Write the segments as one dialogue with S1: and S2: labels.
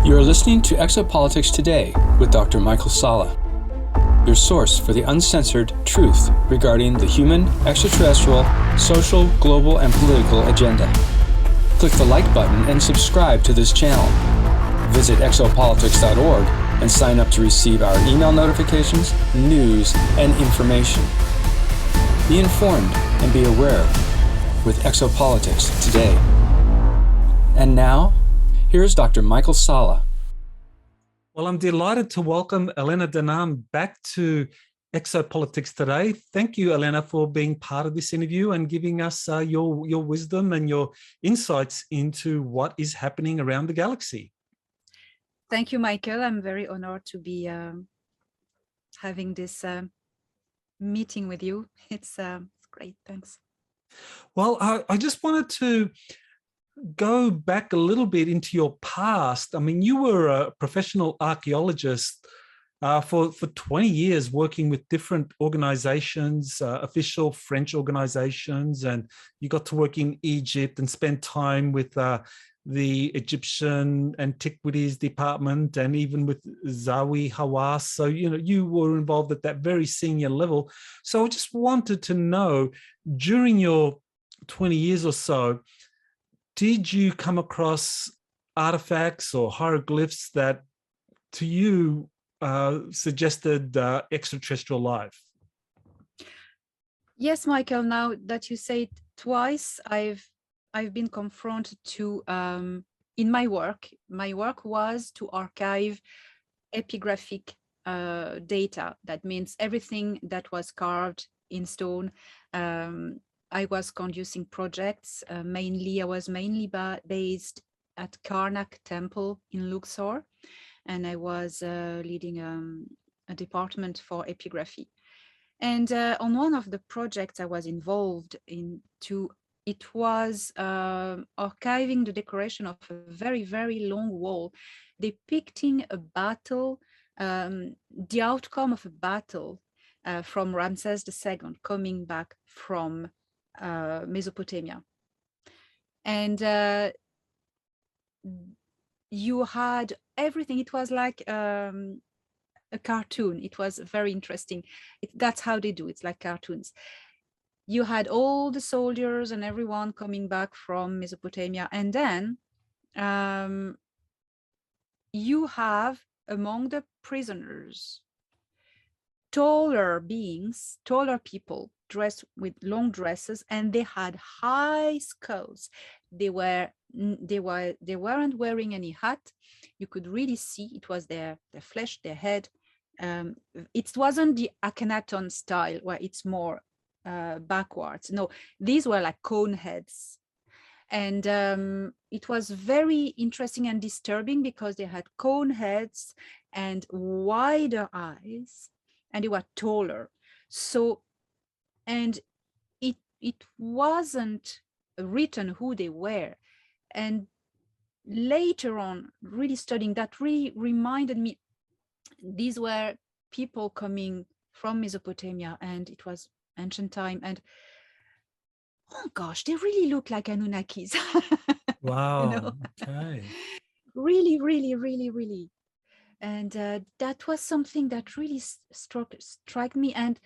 S1: You are listening to Exopolitics Today with Dr. Michael Salla, your source for the uncensored truth regarding the human, extraterrestrial, social, global, and political agenda. Click the like button and subscribe to this channel. Visit exopolitics.org and sign up to receive our email notifications, news, and information. Be informed and be aware with Exopolitics Today. And now, here's Dr. Michael Salla.
S2: Well, I'm delighted to welcome Elena Danaan back to Exopolitics Today. Thank you, Elena, for being part of this interview and giving us your wisdom and your insights into what is happening around the galaxy.
S3: Thank you, Michael. I'm very honored to be having this meeting with you. It's great. Thanks.
S2: Well, I just wanted to go back a little bit into your past. I mean, you were a professional archaeologist for 20 years, working with different organizations, official French organizations, and you got to work in Egypt and spend time with the Egyptian Antiquities Department and even with Zawi Hawass. So, you were involved at that very senior level. So I just wanted to know, during your 20 years or so, did you come across artifacts or hieroglyphs that to you suggested extraterrestrial life?
S3: Yes, Michael, now that you say it twice, I've been confronted to, in my work was to archive epigraphic data. That means everything that was carved in stone. I was conducting projects. I was mainly based at Karnak Temple in Luxor, and I was leading a department for epigraphy. And on one of the projects I was involved into, it was archiving the decoration of a very, very long wall depicting a battle, the outcome of a battle from Ramses II coming back from Mesopotamia. And you had everything. It was like a cartoon. It was very interesting. That's how they do it. It's like cartoons. You had all the soldiers and everyone coming back from Mesopotamia. And then you have among the prisoners taller beings, taller people dressed with long dresses, and they had high skulls. They weren't wearing any hat. You could really see it was their flesh, their head. It wasn't the Akhenaton style where it's more backwards. No, these were like cone heads. And it was very interesting and disturbing because they had cone heads and wider eyes, and they were taller. So, and it wasn't written who they were. And later on, really studying that really reminded me, these were people coming from Mesopotamia, and it was ancient time. And oh gosh, they really look like Anunnakis.
S2: Wow. Okay.
S3: Really, really, really, really. And that was something that really struck me. And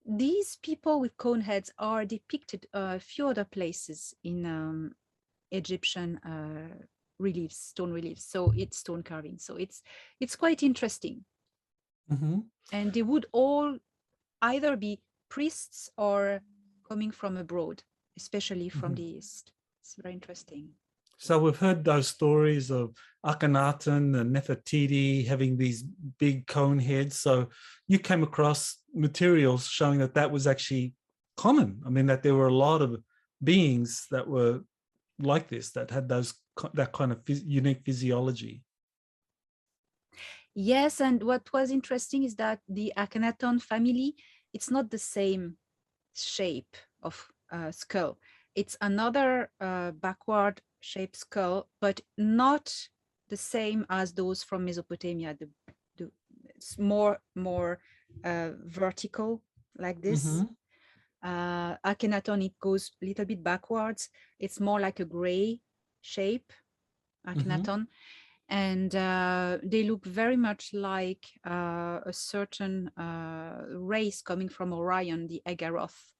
S3: these people with cone heads are depicted a few other places in Egyptian reliefs, stone reliefs. So it's stone carving. So it's quite interesting.
S2: Mm-hmm.
S3: And they would all either be priests or coming from abroad, especially from the East. It's very interesting.
S2: So we've heard those stories of Akhenaten and Nefertiti having these big cone heads. So you came across materials showing that was actually common. I mean, that there were a lot of beings that were like this, that had that kind of unique physiology.
S3: Yes, and what was interesting is that the Akhenaton family, it's not the same shape of skull. It's another backward shaped skull, but not the same as those from Mesopotamia. It's more vertical like this. Akhenaton, it goes a little bit backwards. It's more like a gray shape, Akhenaton, and they look very much like a certain race coming from Orion, the Agaroth,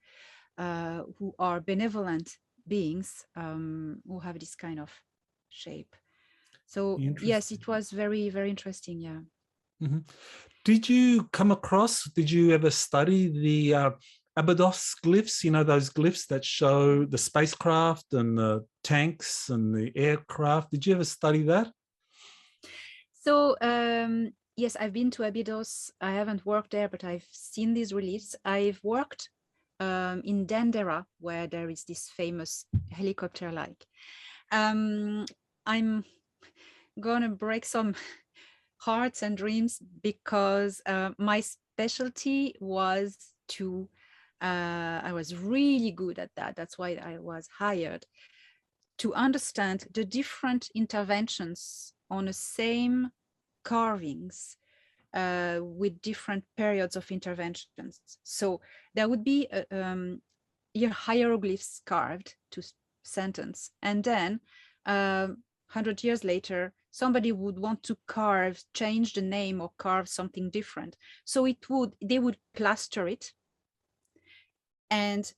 S3: who are benevolent beings who have this kind of shape. So yes, it was very, very interesting. Yeah.
S2: Did you ever study the Abaddos Glyphs? You know, those glyphs that show the spacecraft and the tanks and the aircraft. Did you ever study that?
S3: So yes, I've been to Abaddos. I haven't worked there, but I've seen these reliefs. I've worked in Dendera, where there is this famous helicopter-like. I'm gonna break some hearts and dreams because my specialty was to, I was really good at that. That's why I was hired, to understand the different interventions on the same carvings with different periods of interventions. So there would be hieroglyphs carved to sentence, and then 100 years later, somebody would want to change the name or carve something different. So they would plaster it and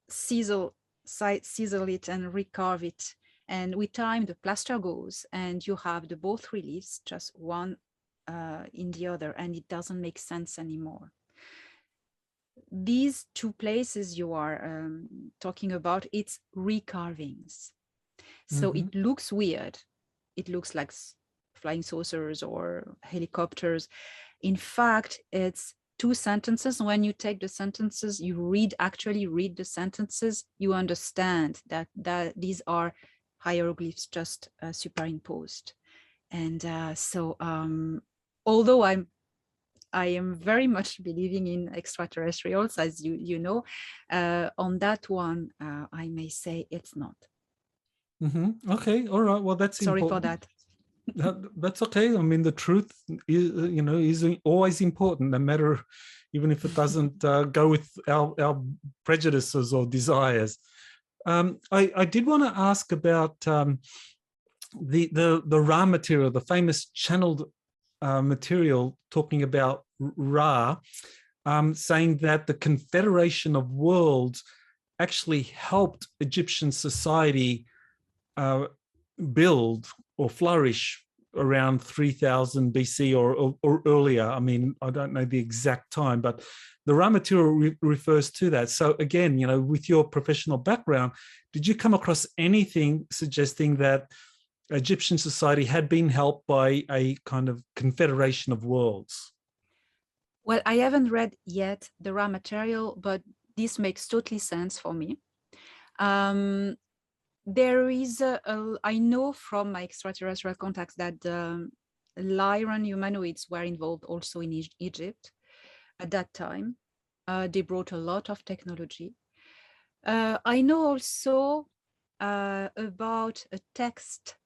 S3: sizzle it and recarve it. And with time, the plaster goes and you have both reliefs, just one in the other, and it doesn't make sense anymore. These two places you are talking about, it's recarvings. So it looks weird. It looks like flying saucers or helicopters. In fact, it's two sentences. When you take the sentences, you actually read the sentences, you understand that these are hieroglyphs just superimposed. And so although I am very much believing in extraterrestrials, as you know, on that one, I may say it's not.
S2: Okay, all right. Well, that's
S3: sorry
S2: important.
S3: For that.
S2: That's okay. I mean, the truth is always important, no matter, even if it doesn't go with our prejudices or desires. I did want to ask about the Ra material, the famous channeled material, talking about Ra, saying that the Confederation of Worlds actually helped Egyptian society build or flourish around 3000 BC or earlier. I mean, I don't know the exact time, but the Ra material refers to that. So again, with your professional background, did you come across anything suggesting that Egyptian society had been helped by a kind of Confederation of Worlds?
S3: Well, I haven't read yet the Ra material, but this makes totally sense for me. There is I know from my extraterrestrial contacts that Lyran humanoids were involved also in Egypt at that time. They brought a lot of technology. I know also about a text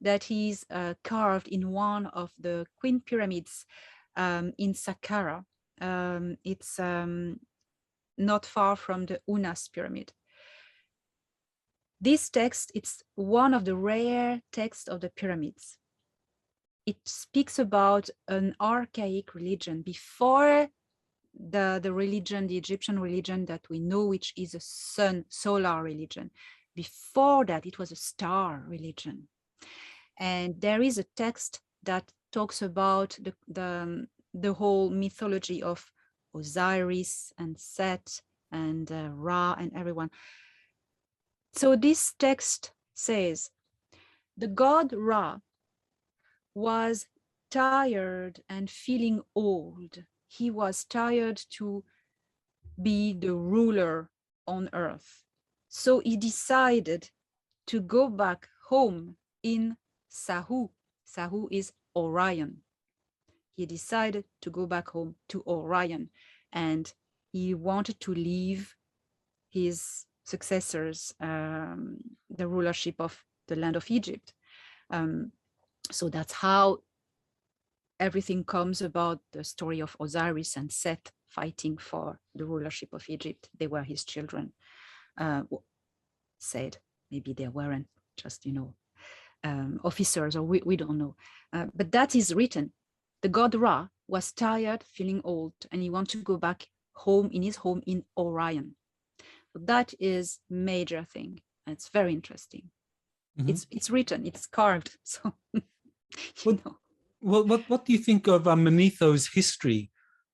S3: that is carved in one of the Queen Pyramids in Saqqara. It's not far from the Unas pyramid. This text, it's one of the rare texts of the pyramids. It speaks about an archaic religion before the religion, the Egyptian religion that we know, which is a solar religion. Before that, it was a star religion. And there is a text that talks about the whole mythology of Osiris and Set and Ra and everyone. So this text says, the god Ra was tired and feeling old. He was tired to be the ruler on earth. So he decided to go back home in Sahu. Sahu is Orion. He decided to go back home to Orion, and he wanted to leave his successors the rulership of the land of Egypt. So that's how everything comes about, the story of Osiris and Set fighting for the rulership of Egypt. They were his children, said. Maybe they weren't just, officers, or we don't know. But that is written. The god Ra was tired, feeling old, and he wanted to go back home in his home in Orion. So that is major thing. And it's very interesting. It's written, it's carved. So
S2: Well, what do you think of Manetho's history?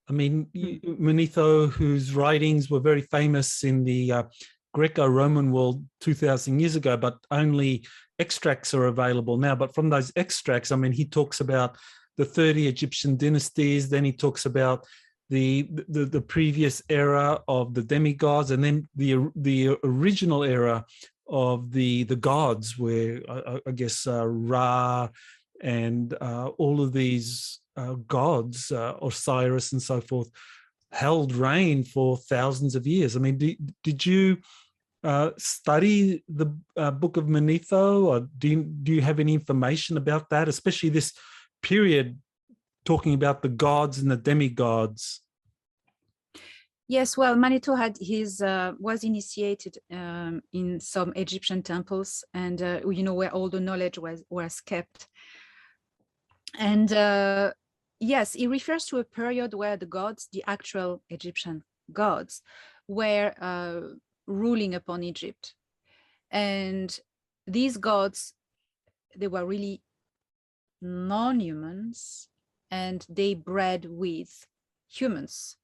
S2: I mean, Manetho, whose writings were very famous in the Greco-Roman world 2,000 years ago, but only extracts are available now. But from those extracts, I mean, he talks about the 30 Egyptian dynasties, then he talks about the previous era of the demigods, and then the original era of the gods, where I guess Ra and all of these gods, Osiris and so forth, held reign for thousands of years. I mean, did you study the Book of Manetho, or do you have any information about that, especially this period talking about the gods and the demigods?
S3: Yes, well, Manetho had was initiated in some Egyptian temples, and where all the knowledge was kept. And yes, it refers to a period where the gods, the actual Egyptian gods, were ruling upon Egypt. And these gods, they were really non-humans, and they bred with humans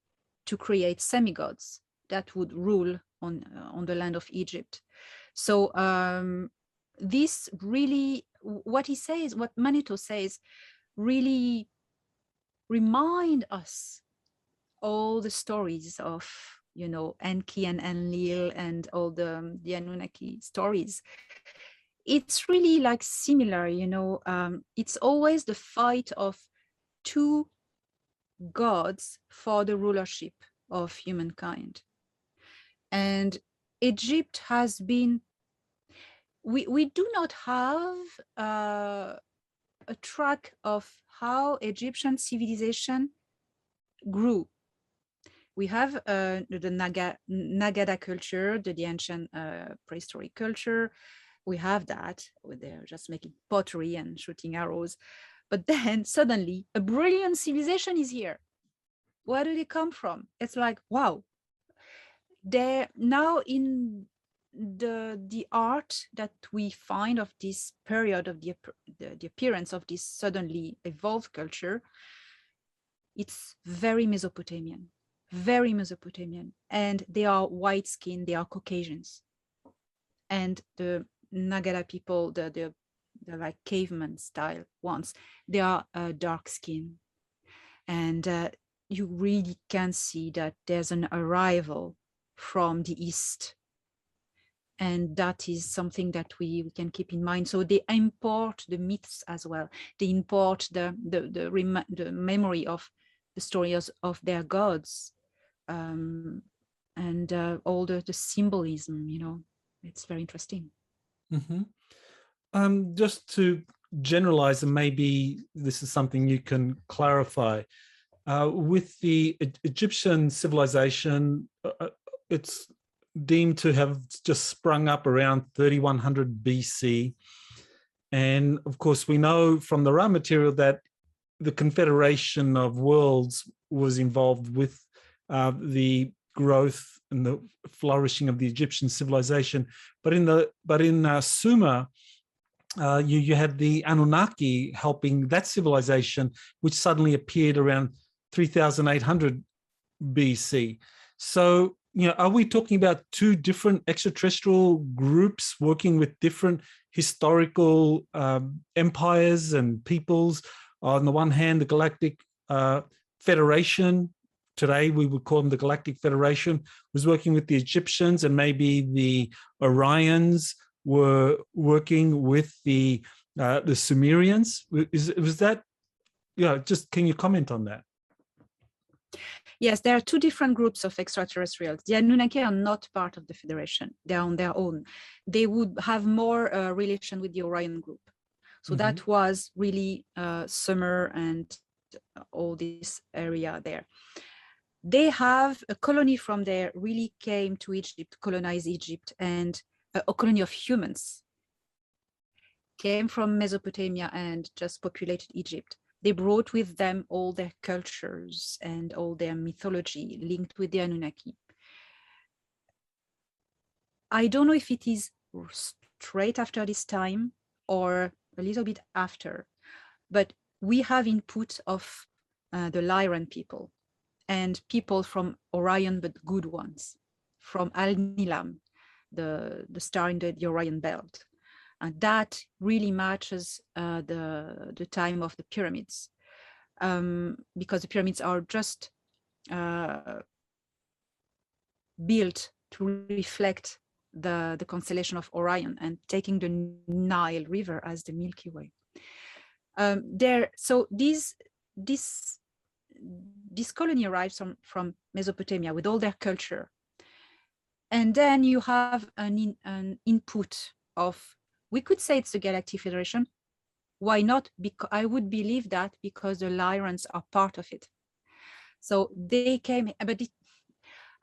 S3: to create semi-gods that would rule on the land of Egypt. So this really, what Manetho says, really remind us all the stories of, Enki and Enlil and all the Anunnaki stories. It's really like similar, it's always the fight of two gods for the rulership of humankind. And Egypt has been, we do not have a track of how Egyptian civilization grew. We have the Nagada culture, the ancient prehistoric culture. We have that, where they're just making pottery and shooting arrows. But then suddenly a brilliant civilization is here. Where do they come from? It's like, wow. They're now in the art that we find of this period of the appearance of this suddenly evolved culture. It's very Mesopotamian, and they are white skinned, they are Caucasians. And the Nagada people, the like caveman style ones, they are dark skin. And you really can see that there's an arrival from the East. And that is something that we can keep in mind. So they import the myths as well. They import the memory of the stories of their gods, and all the symbolism, it's very interesting.
S2: Just to generalize, and maybe this is something you can clarify, with the Egyptian civilization, it's deemed to have just sprung up around 3100 BC. And of course, we know from the raw material that the Confederation of Worlds was involved with the growth and the flourishing of the Egyptian civilization. But in Sumer, you had the Anunnaki helping that civilization, which suddenly appeared around 3800 BC. So, are we talking about two different extraterrestrial groups working with different historical empires and peoples? On the one hand, the Galactic Federation, today we would call them the Galactic Federation, was working with the Egyptians, and maybe the Orions were working with the Sumerians. Was that, just can you comment on that?
S3: Yes, there are two different groups of extraterrestrials. The Anunnaki are not part of the Federation. They're on their own. They would have more relation with the Orion group. So that was really Sumer and all this area there. They have a colony from there, really came to Egypt, colonized Egypt, and a colony of humans. came from Mesopotamia and just populated Egypt. They brought with them all their cultures and all their mythology linked with the Anunnaki. I don't know if it is straight after this time or a little bit after, but we have input of the Lyran people and people from Orion, but good ones, from Al-Nilam, the star in the Orion belt. And that really matches the time of the pyramids, because the pyramids are just built to reflect the constellation of Orion and taking the Nile River as the Milky Way. So this colony arrives from Mesopotamia with all their culture, and then you have an input of, we could say it's the Galactic Federation. Why not? Because I would believe that because the Lyrans are part of it. So they came, but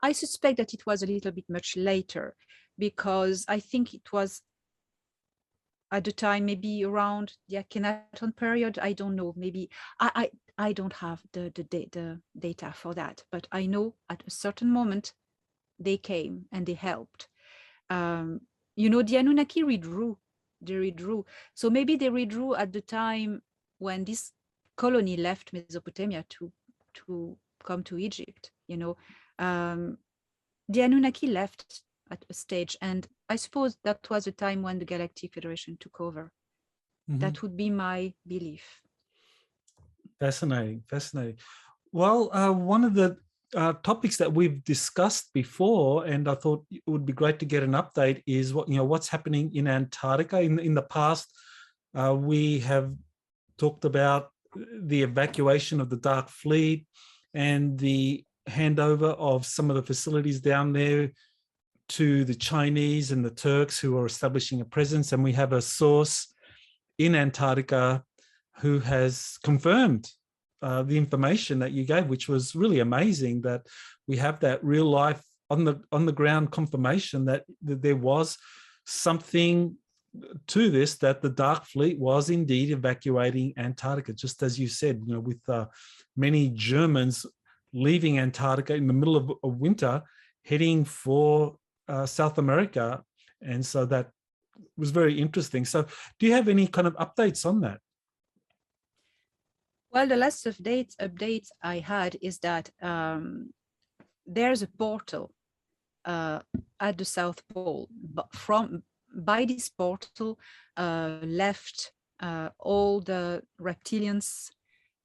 S3: I suspect that it was a little bit much later, because I think it was at the time, maybe around the Akhenaton period. I don't know, maybe I don't have the data for that, but I know at a certain moment they came and they helped. You know, the Anunnaki redrew. They redrew. So maybe they redrew at the time when this colony left Mesopotamia to come to Egypt. You know, the Anunnaki left at a stage, and I suppose that was the time when the Galactic Federation took over. Mm-hmm. That would be my belief.
S2: Fascinating, fascinating. Well, one of the topics that we've discussed before, and I thought it would be great to get an update, is what's happening in Antarctica. In the past, we have talked about the evacuation of the Dark Fleet and the handover of some of the facilities down there to the Chinese and the Turks, who are establishing a presence. And we have a source in Antarctica who has confirmed the information that you gave, which was really amazing, that we have that real life on the ground confirmation that there was something to this, that the Dark Fleet was indeed evacuating Antarctica, just as you said, with many Germans leaving Antarctica in the middle of winter, heading for South America. And so that was very interesting. So do you have any kind of updates on that?
S3: Well, the last updates I had is that there's a portal at the South Pole. But by this portal left all the reptilians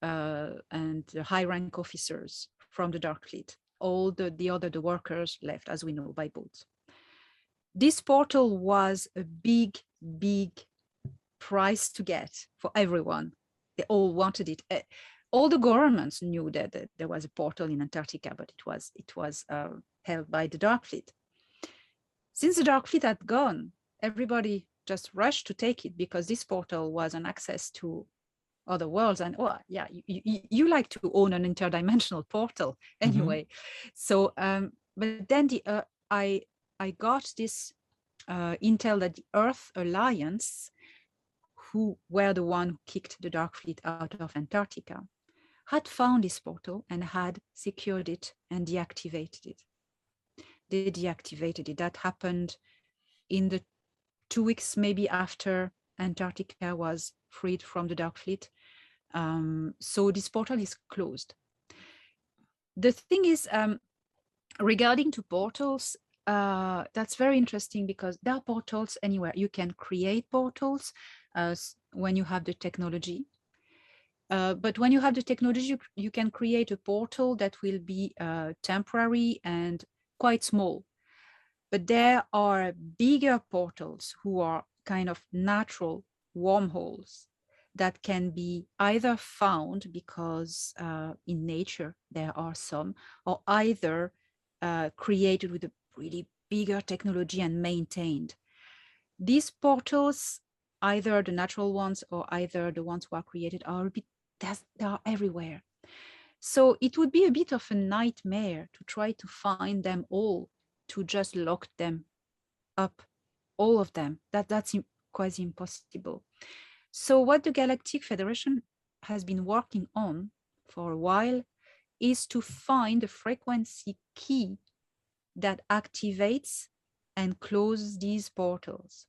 S3: and the high-rank officers from the Dark Fleet. All the workers left, as we know, by boat. This portal was a big, big prize to get for everyone. They all wanted it. All the governments knew that there was a portal in Antarctica, but it was held by the Dark Fleet. Since the Dark Fleet had gone, everybody just rushed to take it, because this portal was an access to other worlds. And you like to own an interdimensional portal anyway. Mm-hmm. So, but then I got this intel that the Earth Alliance, who were the one who kicked the Dark Fleet out of Antarctica, had found this portal and had secured it and deactivated it. They deactivated it. That happened in the 2 weeks maybe after Antarctica was freed from the Dark Fleet. So this portal is closed. The thing is, regarding to portals, that's very interesting, because there are portals anywhere. You can create portals when you have the technology. But when you have the technology, you can create a portal that will be temporary and quite small. But there are bigger portals who are kind of natural wormholes that can be either found because in nature there are some, or either created with a really bigger technology and maintained. These portals, either the natural ones or either the ones who are created, they are everywhere. So it would be a bit of a nightmare to try to find them all, to just lock them up, all of them. That's quasi impossible. So what the Galactic Federation has been working on for a while is to find the frequency key that activates and closes these portals.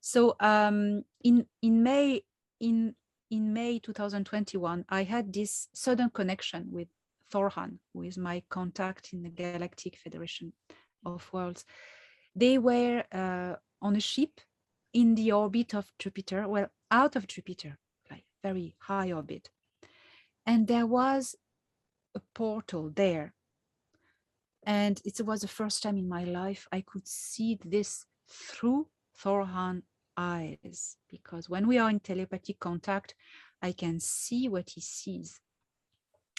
S3: So in May 2021, I had this sudden connection with Thorhan, who is my contact in the Galactic Federation of Worlds. They were on a ship in the orbit of Jupiter, well, out of Jupiter, like very high orbit. And there was a portal there. And it was the first time in my life I could see this through Thorhan's eyes, because when we are in telepathic contact, I can see what he sees.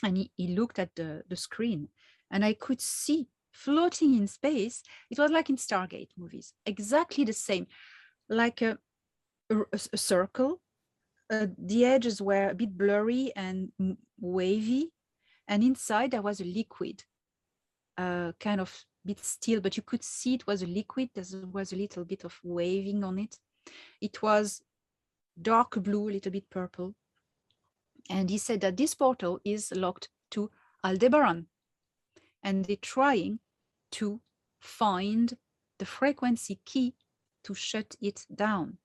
S3: And he looked at the screen, and I could see floating in space. It was like in Stargate movies, exactly the same, like a circle. The edges were a bit blurry and wavy, and inside there was a liquid, kind of bit still, but you could see it was a liquid. There was a little bit of waving on it. It was dark blue, a little bit purple. And he said that this portal is locked to Aldebaran, and they're trying to find the frequency key to shut it down.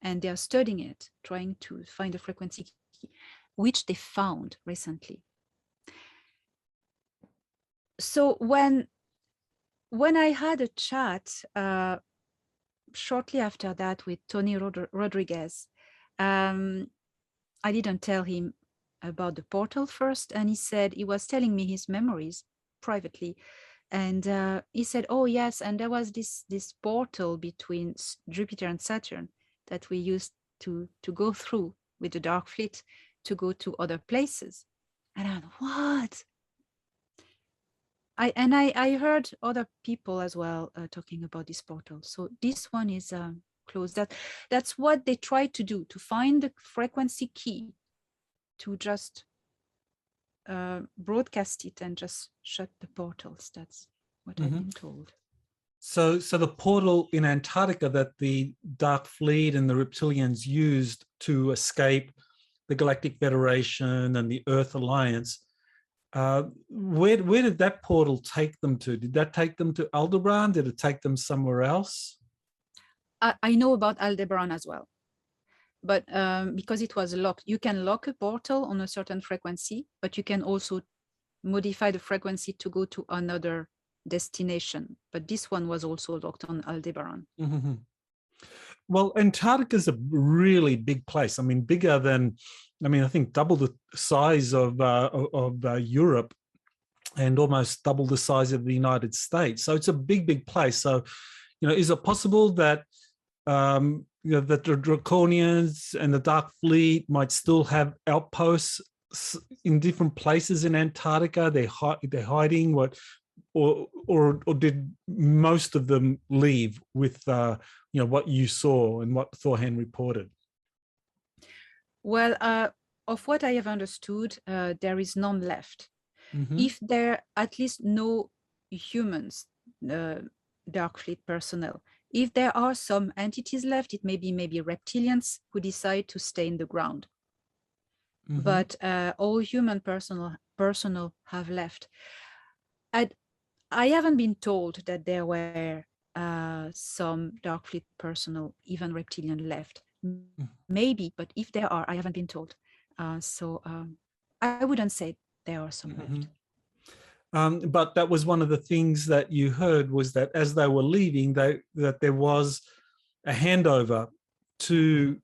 S3: And they are studying it, trying to find the frequency key, which they found recently. So when I had a chat shortly after that with Tony Rodriguez, I didn't tell him about the portal first, and he said he was telling me his memories privately, and he said, "Oh yes, and there was this portal between Jupiter and Saturn that we used to go through with the Dark Fleet to go to other places." And I went, "What?" I heard other people as well talking about this portal. So this one is closed. That's what they tried to do, to find the frequency key to just broadcast it and just shut the portals. That's what I've been told.
S2: So the portal in Antarctica that the Dark Fleet and the Reptilians used to escape the Galactic Federation and the Earth Alliance, where did that portal take them to? Did that take them to Aldebaran? Did it take them somewhere else?
S3: I know about Aldebaran as well, but because it was locked, you can lock a portal on a certain frequency, but you can also modify the frequency to go to another destination. But this one was also locked on Aldebaran.
S2: Mm-hmm. Well, Antarctica is a really big place. I mean, bigger than, I think double the size of Europe, and almost double the size of the United States. So it's a big place. So, is it possible that that the Draconians and the Dark Fleet might still have outposts in different places in Antarctica? They're hiding or did most of them leave with what you saw and what Thorhan reported?
S3: Well, of what I have understood, there is none left.
S2: Mm-hmm.
S3: If there are at least no humans, Dark Fleet personnel, if there are some entities left, it may be maybe reptilians who decide to stay in the ground. Mm-hmm. But all human personnel have left. I haven't been told that there were some Dark Fleet personnel, even reptilian, left. Maybe, but if there are, I haven't been told. So I wouldn't say there are some left.
S2: But that was one of the things that you heard, was that as they were leaving, that there was a handover to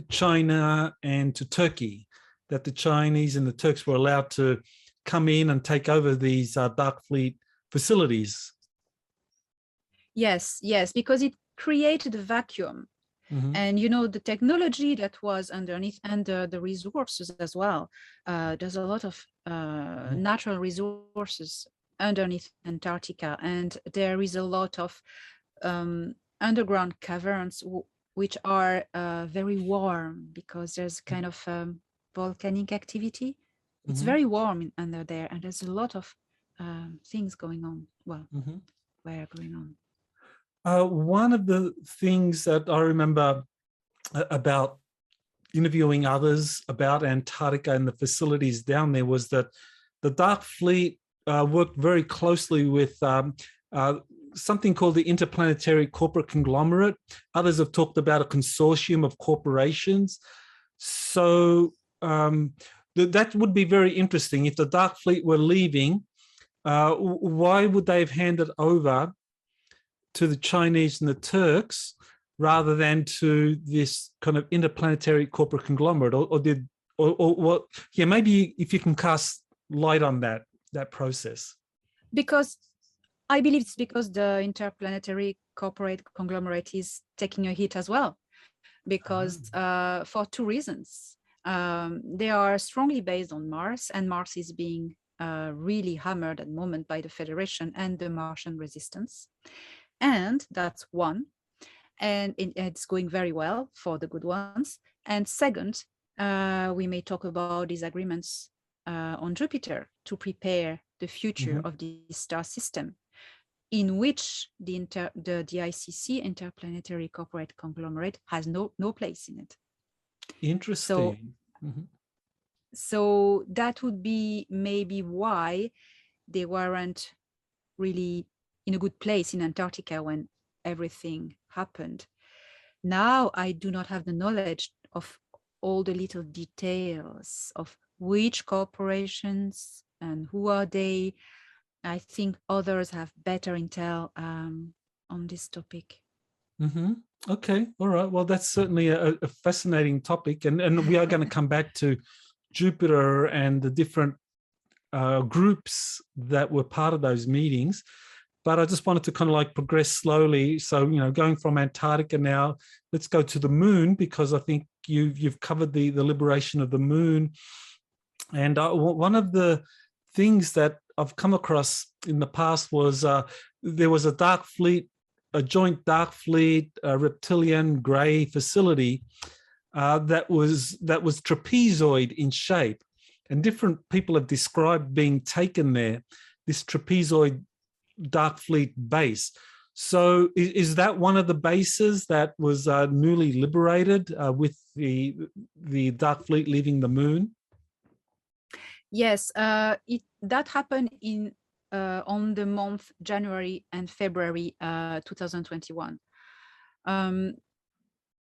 S2: China and to Turkey, that the Chinese and the Turks were allowed to come in and take over these Dark Fleet facilities.
S3: Yes, because it created a vacuum. Mm-hmm. And the technology that was underneath, and the resources as well. There's a lot of natural resources underneath Antarctica, and there is a lot of underground caverns which are very warm, because there's kind of volcanic activity. It's very warm under there, and there's a lot of things going on. Well, were going on.
S2: One of the things that I remember about interviewing others about Antarctica and the facilities down there was that the Dark Fleet worked very closely with something called the Interplanetary Corporate Conglomerate. Others have talked about a consortium of corporations. So that would be very interesting. If the Dark Fleet were leaving, why would they have handed over to the Chinese and the Turks rather than to this kind of interplanetary corporate conglomerate, or what? Yeah, maybe if you can cast light on that process.
S3: Because I believe it's because the Interplanetary Corporate Conglomerate is taking a hit as well, because for two reasons. They are strongly based on Mars, and Mars is being really hammered at the moment by the Federation and the Martian resistance. And that's one. And it's going very well for the good ones. And second, we may talk about these agreements on Jupiter to prepare the future of the star system, in which the ICC, Interplanetary Corporate Conglomerate, has no place in it.
S2: Interesting.
S3: So that would be maybe why they weren't really in a good place in Antarctica when everything happened. Now I do not have the knowledge of all the little details of which corporations and who are they. I think others have better intel on this topic.
S2: Okay, all right. Well, that's certainly a fascinating topic, and we are going to come back to Jupiter and the different groups that were part of those meetings. But I just wanted to kind of like progress slowly. So, going from Antarctica now, let's go to the moon, because I think you've covered the liberation of the moon. And one of the things that I've come across in the past was there was a joint Dark Fleet, Reptilian Grey facility that was trapezoid in shape. And different people have described being taken there, this trapezoid Dark Fleet base. So is that one of the bases that was newly liberated with the Dark Fleet leaving the moon?
S3: Yes, that happened on the month January and February 2021.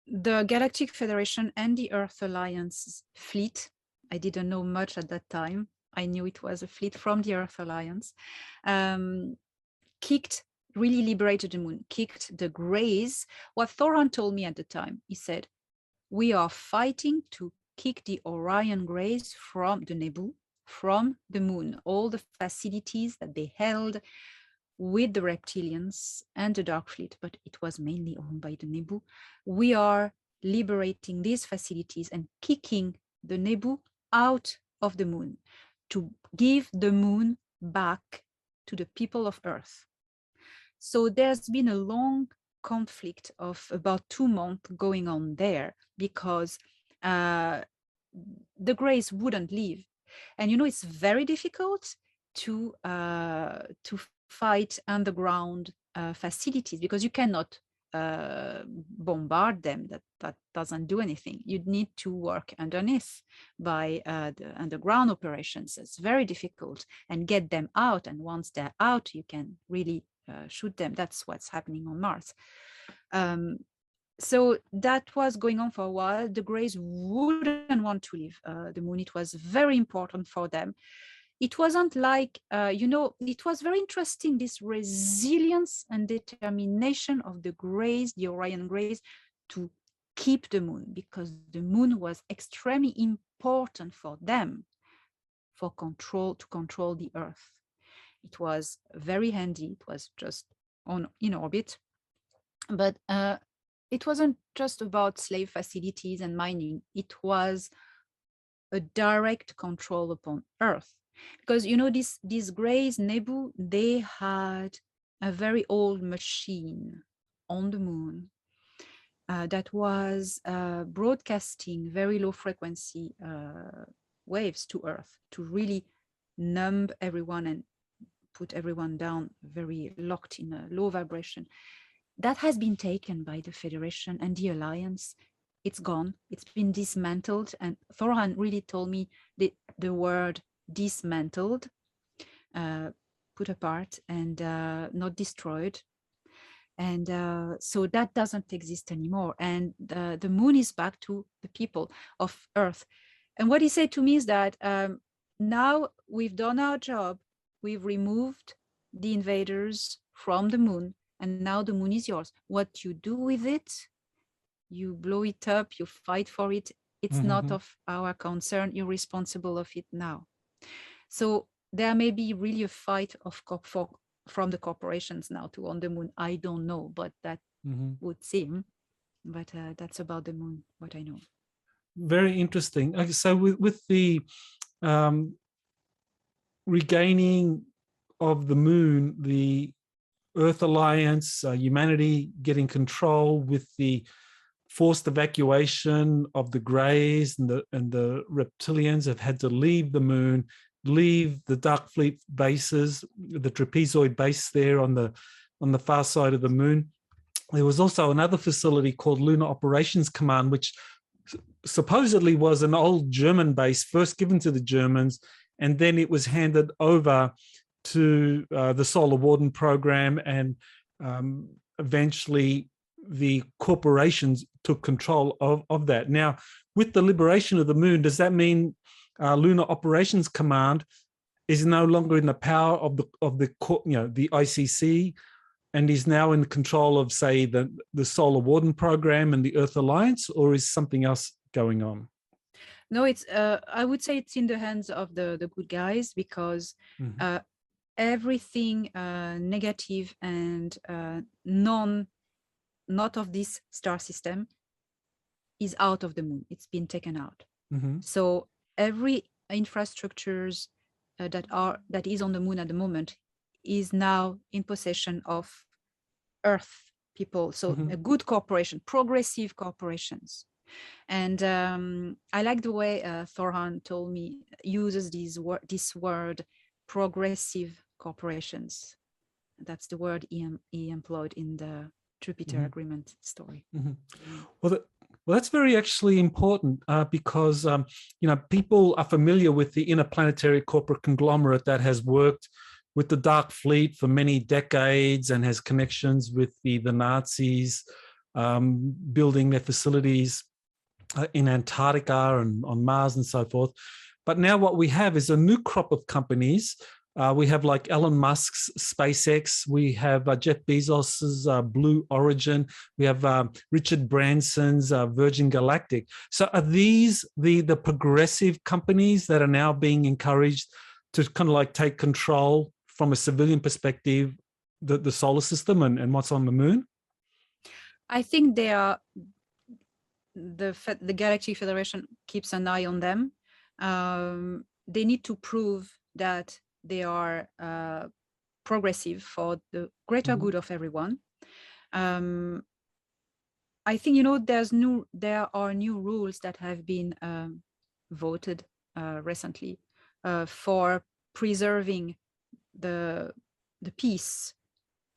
S3: The Galactic Federation and the Earth Alliance fleet, I didn't know much at that time. I knew it was a fleet from the Earth Alliance, really liberated the moon, kicked the Greys. What Thoron told me at the time, he said, we are fighting to kick the Orion Greys from the Nebu, from the moon, all the facilities that they held with the Reptilians and the Dark Fleet, but it was mainly owned by the Nebu. We are liberating these facilities and kicking the Nebu out of the moon to give the moon back to the people of Earth. So there's been a long conflict of about 2 months going on there, because the Greys wouldn't leave. And it's very difficult to fight underground facilities, because you cannot bombard them. That doesn't do anything. You'd need to work underneath by the underground operations. It's very difficult, and get them out. And once they're out, you can really shoot them. That's what's happening on Mars. So that was going on for a while. The Greys wouldn't want to leave the moon. It was very important for them. It wasn't like, it was very interesting, this resilience and determination of the Greys, the Orion Greys, to keep the moon, because the moon was extremely important for them to control the Earth. It was very handy. It was just in orbit. But it wasn't just about slave facilities and mining. It was a direct control upon Earth. Because, these Greys, Nebu, they had a very old machine on the moon that was broadcasting very low frequency waves to Earth to really numb everyone and put everyone down, very locked in a low vibration. that has been taken by the Federation and the Alliance. It's gone. It's been dismantled. And Thorhan really told me the word dismantled, put apart, and not destroyed. And so that doesn't exist anymore. And the moon is back to the people of Earth. And what he said to me is that now we've done our job. We've removed the invaders from the moon, and now the moon is yours. What you do with it, you blow it up, you fight for it. It's not of our concern. You're responsible of it now. So there may be really a fight from the corporations now to own the moon. I don't know, but that would seem. But that's about the moon, what I know.
S2: Very interesting. Okay, so with the regaining of the moon, the Earth Alliance, humanity getting control with the forced evacuation of the Greys and the Reptilians have had to leave the moon, leave the Dark Fleet bases, the trapezoid base there on the far side of the moon. There was also another facility called Lunar Operations Command, which supposedly was an old German base first given to the Germans, and then it was handed over to the Solar Warden program, and eventually the corporations took control of that. Now, with the liberation of the moon, does that mean Lunar Operations Command is no longer in the power of the ICC, and is now in control of, say, the Solar Warden program and the Earth Alliance, or is something else going on?
S3: No, it's I would say it's in the hands of the good guys, because everything negative and not of this star system is out of the moon. It's been taken out. So every infrastructures that is on the moon at the moment is now in possession of Earth people. So a good corporation, progressive corporations. And I like the way Thorhan told me, uses this word, progressive corporations. That's the word he employed in the Jupiter Agreement story.
S2: Well, that's very actually important because people are familiar with the Interplanetary Corporate Conglomerate that has worked with the Dark Fleet for many decades and has connections with the Nazis, building their facilities in Antarctica and on Mars and so forth. But now what we have is a new crop of companies. We have like Elon Musk's SpaceX. We have Jeff Bezos's Blue Origin. We have Richard Branson's Virgin Galactic. So are these the progressive companies that are now being encouraged to kind of like take control from a civilian perspective, the solar system and what's on the moon?
S3: I think they are. The Galactic Federation keeps an eye on them. They need to prove that they are progressive for the greater good of everyone. I think there are new rules that have been voted recently for preserving the peace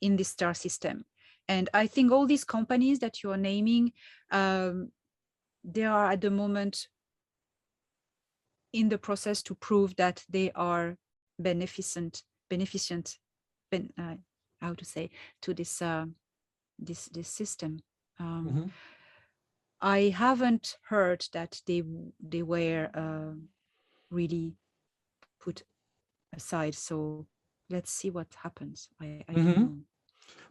S3: in the star system. And I think all these companies that you are naming, they are at the moment in the process to prove that they are beneficent how to say, to this this system. I haven't heard that they were really put aside, so let's see what happens. I don't know.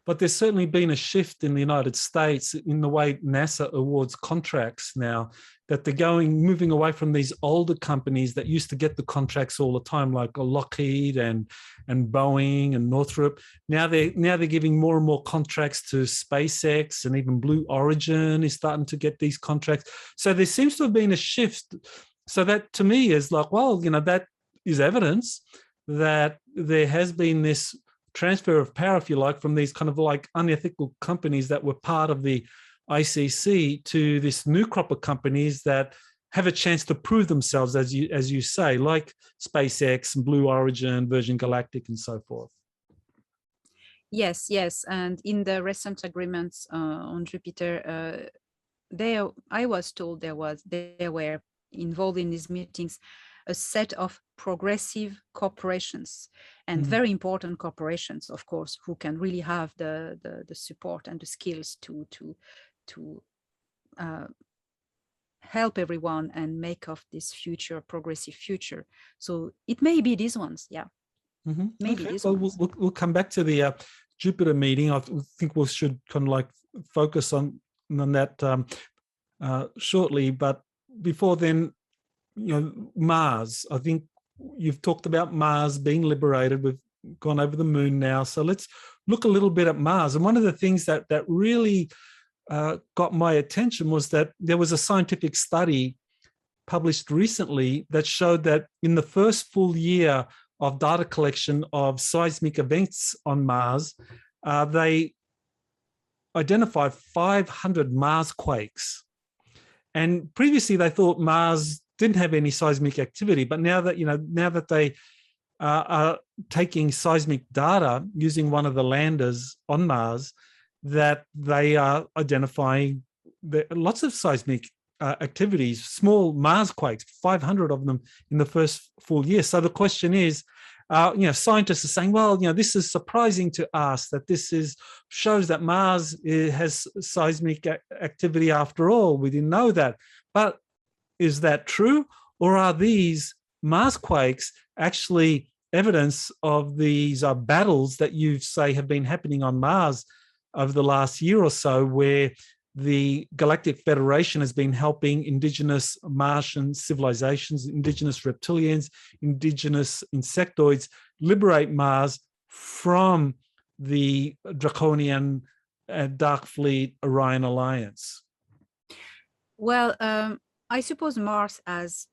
S2: But there's certainly been a shift in the United States in the way NASA awards contracts now, that they're moving away from these older companies that used to get the contracts all the time, like Lockheed and Boeing and Northrop. Now they're giving more and more contracts to SpaceX, and even Blue Origin is starting to get these contracts. So there seems to have been a shift. So that to me is like, well, that is evidence that there has been this transfer of power, if you like, from these kind of like unethical companies that were part of the ICC to this new crop of companies that have a chance to prove themselves, as you say, like SpaceX and Blue Origin, Virgin Galactic, and so forth.
S3: Yes, yes. And in the recent agreements on Jupiter, I was told they were involved in these meetings a set of progressive corporations and very important corporations, of course, who can really have the support and the skills to help everyone and make of this future progressive future. So it may be these ones, yeah. Maybe
S2: Okay.
S3: these
S2: Well,
S3: ones.
S2: we'll come back to the Jupiter meeting. I think we should kind of like focus on that shortly. But before then, Mars. I think you've talked about Mars being liberated. We've gone over the moon now, so let's look a little bit at Mars. And one of the things that really got my attention was that there was a scientific study published recently that showed that in the first full year of data collection of seismic events on Mars, they identified 500 Mars quakes. And previously they thought Mars didn't have any seismic activity, but now that they are taking seismic data using one of the landers on Mars, that they are identifying lots of seismic activities, small Mars quakes, 500 of them in the first full year. So the question is, scientists are saying, well, this is surprising to us that shows that Mars has seismic activity after all. We didn't know that. But is that true? Or are these Mars quakes actually evidence of these battles that you say have been happening on Mars over the last year or so, where the Galactic Federation has been helping indigenous Martian civilizations, indigenous reptilians, indigenous insectoids liberate Mars from the draconian Dark Fleet Orion alliance?
S3: Well, I suppose Mars, as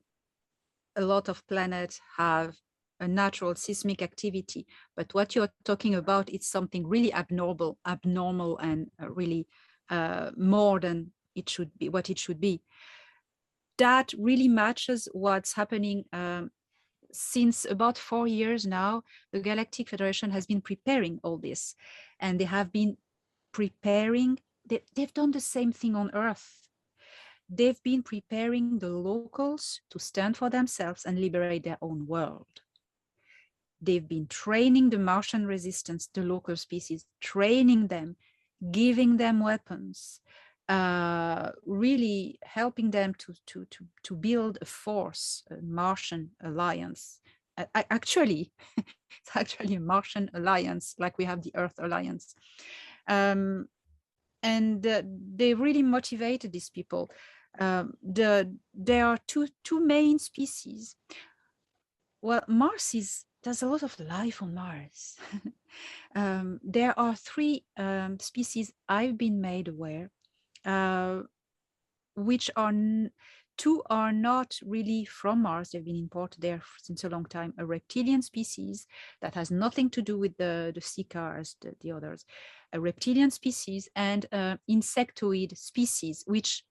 S3: a lot of planets, have a natural seismic activity, but what you're talking about is something really abnormal and really more than what it should be. That really matches what's happening since about 4 years now. The Galactic Federation has been preparing all this, and they have been preparing. They've done the same thing on Earth. They've been preparing the locals to stand for themselves and liberate their own world. They've been training the Martian resistance, the local species, training them, giving them weapons, really helping them to build a force, a Martian alliance. Actually, it's actually a Martian alliance, like we have the Earth alliance. And they really motivated these people. There are two main species. Well, there's a lot of life on Mars. There are 3 species I've been made aware, which are 2 are not really from Mars. They've been imported there since a long time. A reptilian species that has nothing to do with the sea cars, the others. A reptilian species and insectoid species, which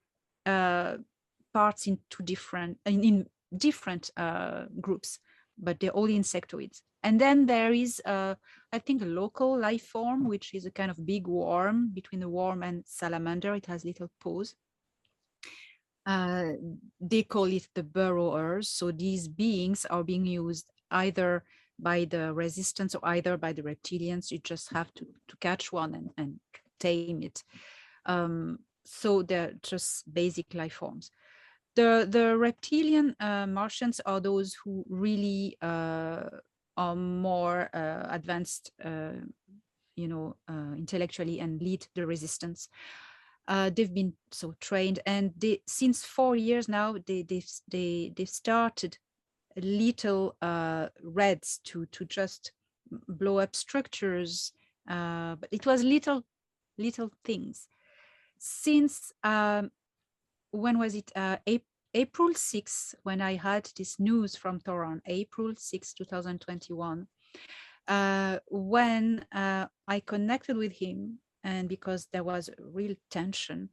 S3: parts into in different groups, but they're all insectoids. And then there is, I think, a local life form, which is a kind of big worm, between a worm and salamander. It has little paws. They call it the burrowers. So these beings are being used either by the resistance or either by the reptilians. You just have to catch one and tame it. So they're just basic life forms. The reptilian Martians are those who really are more advanced, intellectually, and lead the resistance. They've been so trained, and since 4 years now, they've started little raids to just blow up structures, but it was little things. Since when was it? April 6th, when I had this news from Toron, April 6, 2021, when I connected with him, and because there was real tension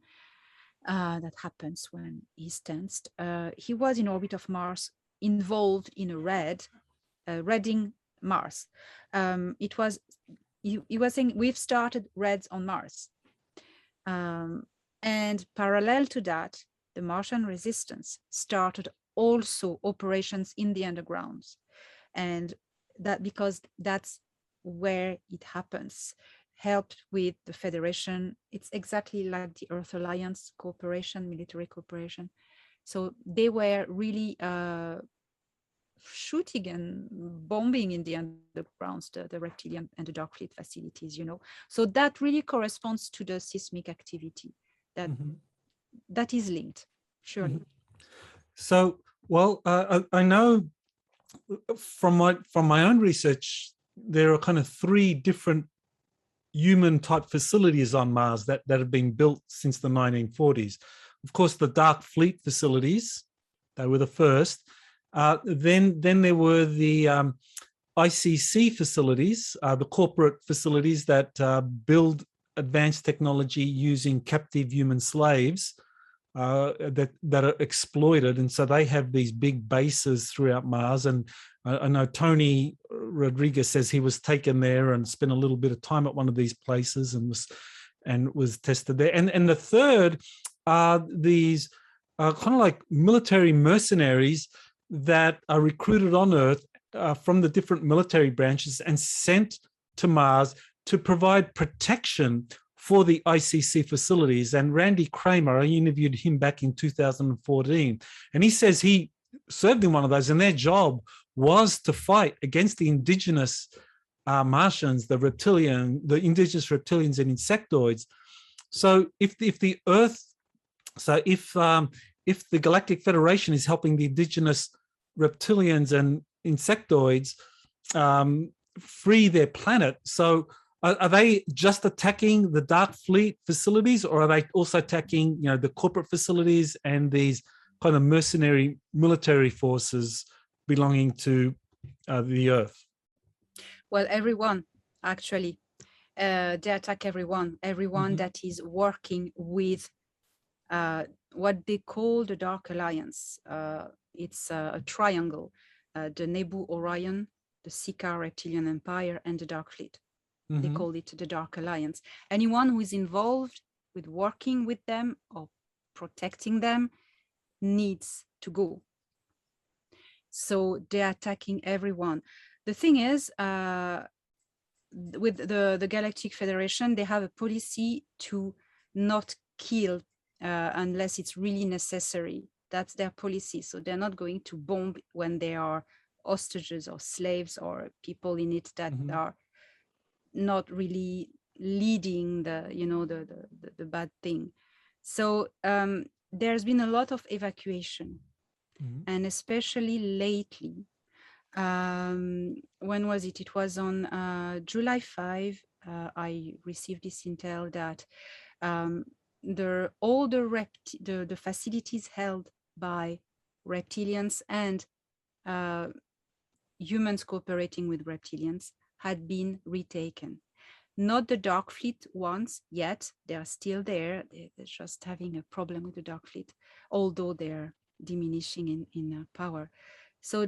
S3: that happens when he's tensed, he was in orbit of Mars, involved in a raiding Mars. It was he was saying we've started raids on Mars. And parallel to that, the Martian resistance started also operations in the undergrounds. And that because that's where it happens, helped with the Federation. It's exactly like the Earth Alliance cooperation, military cooperation. So they were really shooting and bombing in the undergrounds, the Reptilian and the Dark Fleet facilities, you know. So that really corresponds to the seismic activity that that is linked, surely.
S2: So, well, I know from my own research, there are kind of 3 different human type facilities on Mars that have been built since the 1940s. Of course, the Dark Fleet facilities, they were the first. Then there were the ICC facilities, the corporate facilities that build advanced technology using captive human slaves that are exploited. And so they have these big bases throughout Mars. And I know Tony Rodriguez says he was taken there and spent a little bit of time at one of these places and was tested there. And the third are these kind of like military mercenaries that are recruited on Earth from the different military branches and sent to Mars to provide protection for the ICC facilities. And Randy Kramer, I interviewed him back in 2014, and he says he served in one of those, and their job was to fight against the indigenous Martians, the indigenous reptilians and insectoids. So if the Galactic Federation is helping the indigenous reptilians and insectoids free their planet, so are they just attacking the Dark Fleet facilities, or are they also attacking, the corporate facilities and these kind of mercenary military forces belonging to the Earth?
S3: Well, everyone, actually. They attack everyone that is working with what they call the Dark Alliance. It's a triangle, the Nebu Orion, the Sika Reptilian Empire, and the Dark Fleet. They call it the Dark Alliance. Anyone who is involved with working with them or protecting them needs to go. So they're attacking everyone. The thing is, with the Galactic Federation, they have a policy to not kill unless it's really necessary. That's their policy. So they're not going to bomb when they are hostages or slaves or people in it that are not really leading the bad thing. So there's been a lot of evacuation, and especially lately. When was it? It was on July 5. I received this intel that all the facilities held by reptilians and humans cooperating with reptilians had been retaken. Not the Dark Fleet ones yet. They are still there. They're just having a problem with the Dark Fleet, although they're diminishing in power. So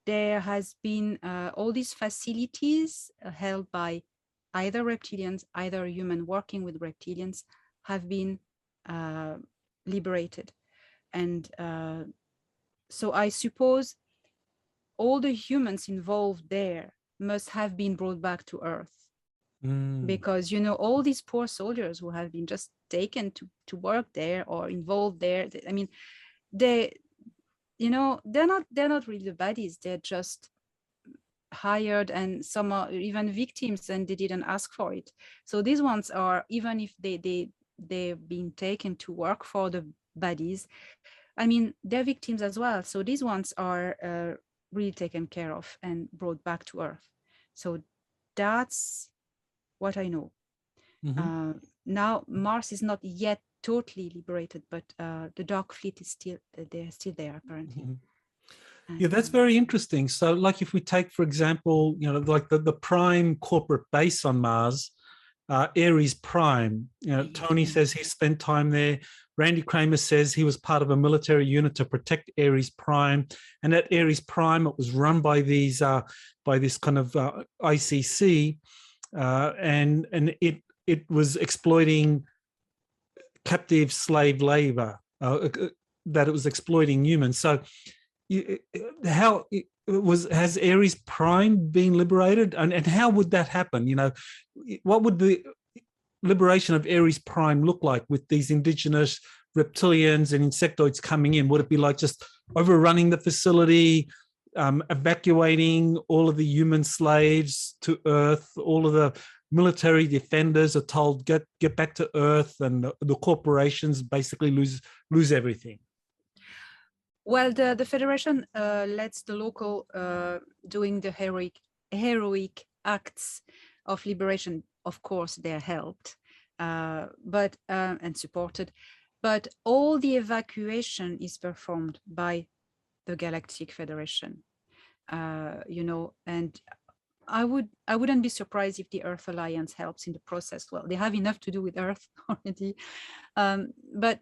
S3: there has been all these facilities held by either reptilians, either human working with reptilians, have been liberated. And so I suppose all the humans involved there must have been brought back to Earth. Because, all these poor soldiers who have been just taken to work there or involved there, I mean, they're not really the baddies. They're just hired, and some are even victims, and they didn't ask for it. So these ones are, even if they've been taken to work for the baddies, I mean, they're victims as well. So these ones are really taken care of and brought back to Earth. So that's what I know. Now Mars is not yet totally liberated, but the Dark Fleet is still there apparently.
S2: Yeah, that's very interesting. So like if we take, for example, like the prime corporate base on Mars, Ares Prime, Tony says he spent time there. Randy Kramer says he was part of a military unit to protect Ares Prime, and at Ares Prime it was run by this kind of ICC. and it was exploiting captive slave labor, that it was exploiting humans. So has Ares Prime been liberated, and how would that happen? What would the liberation of Ares Prime look like with these indigenous reptilians and insectoids coming in? Would it be like just overrunning the facility, evacuating all of the human slaves to Earth? All of the military defenders are told get back to Earth, and the corporations basically lose everything.
S3: Well, the Federation lets the local doing the heroic acts of liberation. Of course, they're helped, but and supported, but all the evacuation is performed by the Galactic Federation. And I wouldn't be surprised if the Earth Alliance helps in the process. Well, they have enough to do with Earth already, but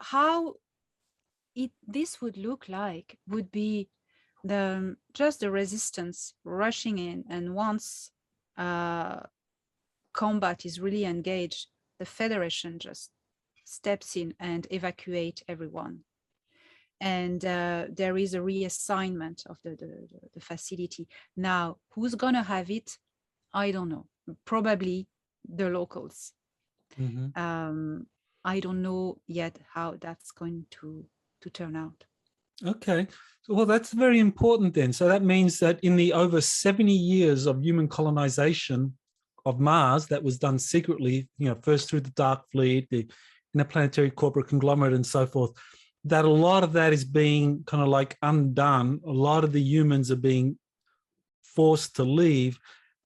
S3: how this would look like would be just the resistance rushing in, and once combat is really engaged, the Federation just steps in and evacuate everyone. And there is a reassignment of the facility. Now, who's gonna have it? I don't know. Probably the locals.
S2: Mm-hmm.
S3: I don't know yet how that's going to turn out.
S2: Okay, well, that's very important then. So that means that in the over 70 years of human colonization of Mars that was done secretly, first through the Dark Fleet, the Interplanetary Corporate Conglomerate and so forth, that a lot of that is being kind of like undone. A lot of the humans are being forced to leave,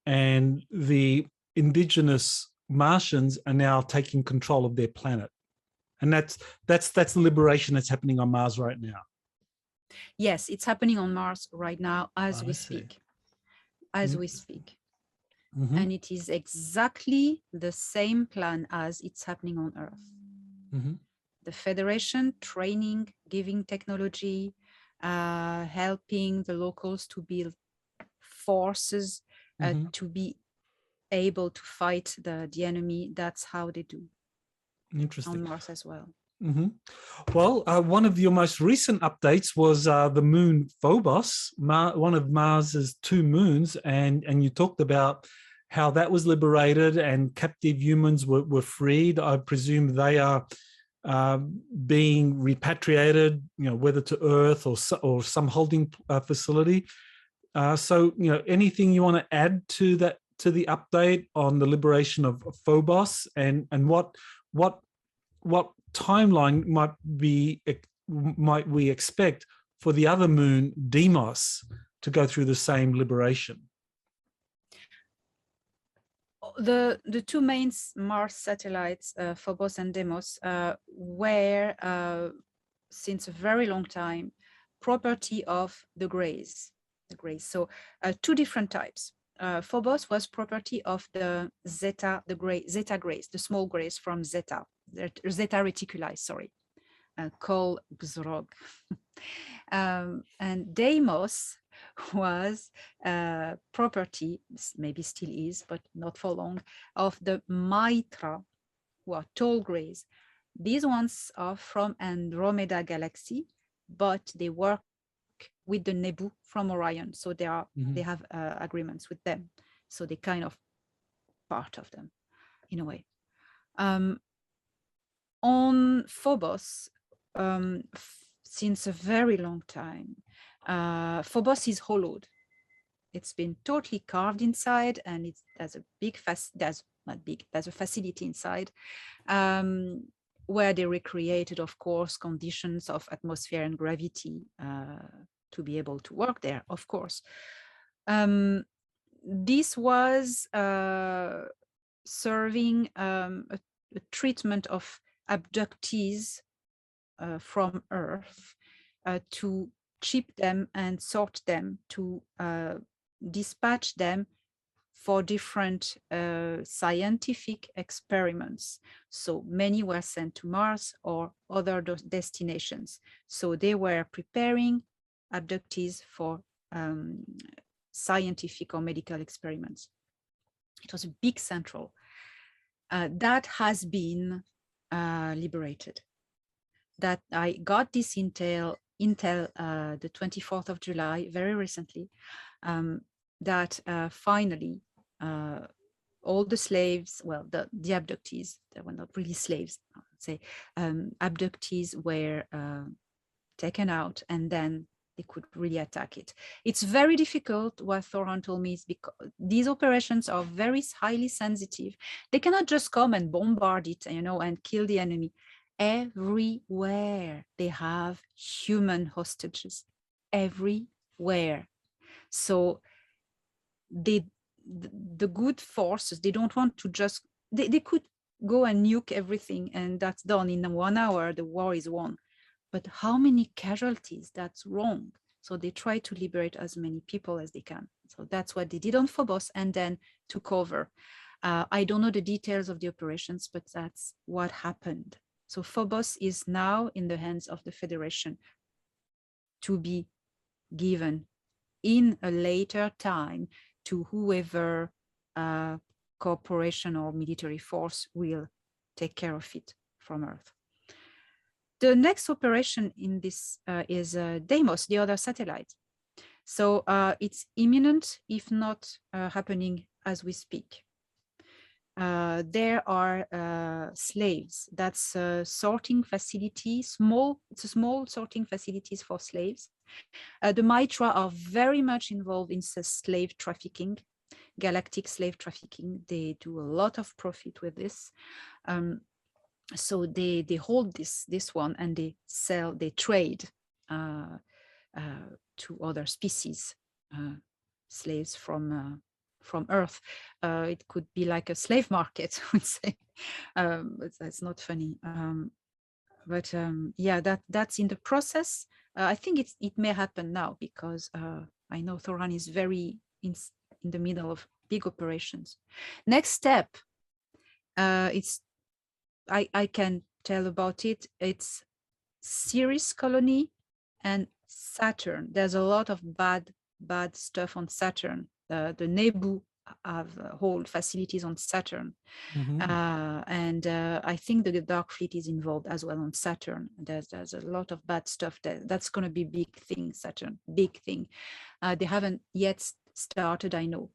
S2: and the indigenous Martians are now taking control of their planet. And that's the liberation that's happening on Mars right now.
S3: Yes, it's happening on Mars right now as we speak. We speak.
S2: Mm-hmm.
S3: And it is exactly the same plan as it's happening on Earth.
S2: Mm-hmm.
S3: The Federation training, giving technology, helping the locals to build forces,
S2: Mm-hmm.
S3: to be able to fight the enemy. That's how they do.
S2: Interesting.
S3: On Mars as well.
S2: Mm-hmm. Well, one of your most recent updates was the moon Phobos, one of Mars's 2 moons, and you talked about how that was liberated and captive humans were freed. I presume they are being repatriated, whether to Earth or some holding facility. So, anything you want to add to that, to the update on the liberation of Phobos, and what timeline might we expect for the other moon, Deimos, to go through the same liberation?
S3: The 2 main Mars satellites, Phobos and Deimos, were since a very long time property of the Greys. So 2 different types. Phobos was property of the Zeta Greys, the small Greys from Zeta Reticuli, sorry, called Xrog. And Deimos was property, maybe still is, but not for long, of the Mithra, who are tall Greys. These ones are from Andromeda Galaxy, but they work with the Nebu from Orion. So they have agreements with them. So they kind of part of them in a way. On Phobos, since a very long time, Phobos is hollowed. It's been totally carved inside, and there's a facility inside where they recreated, of course, conditions of atmosphere and gravity to be able to work there, of course. This was serving a treatment of abductees from Earth to chip them and sort them, to dispatch them for different scientific experiments. So many were sent to Mars or other destinations. So they were preparing abductees for scientific or medical experiments. It was a big central. That has been liberated. That I got this intel the 24th of July, very recently, that finally all the slaves, well, the abductees, they were not really slaves, I would say, abductees were taken out, and then they could really attack it. It's very difficult, what Thoran told me, is because these operations are very highly sensitive. They cannot just come and bombard it, and kill the enemy. Everywhere they have human hostages, everywhere. So the good forces, they don't want to just, they could go and nuke everything, and that's done in 1 hour, the war is won. But how many casualties? That's wrong. So they try to liberate as many people as they can. So that's what they did on Phobos, and then took over. I don't know the details of the operations, but that's what happened. So Phobos is now in the hands of the Federation to be given in a later time to whoever corporation or military force will take care of it from Earth. The next operation in this is Deimos, the other satellite. So it's imminent, if not happening as we speak. There are slaves. That's sorting facilities, it's a small sorting facilities for slaves. The Mitra are very much involved in slave trafficking, galactic slave trafficking. They do a lot of profit with this. So they hold this one, and they trade to other species, slaves from Earth. It could be like a slave market, I would say. But that's not funny. Yeah, that's in the process. I think it may happen now, because I know Thoran is very in the middle of big operations. Next step, I can tell about it. It's Ceres colony and Saturn. There's a lot of bad stuff on Saturn. The Nebu have hold facilities on Saturn. And I think the Dark Fleet is involved as well on Saturn. There's a lot of bad stuff that's going to be big thing, Saturn, big thing. They haven't yet started, I know.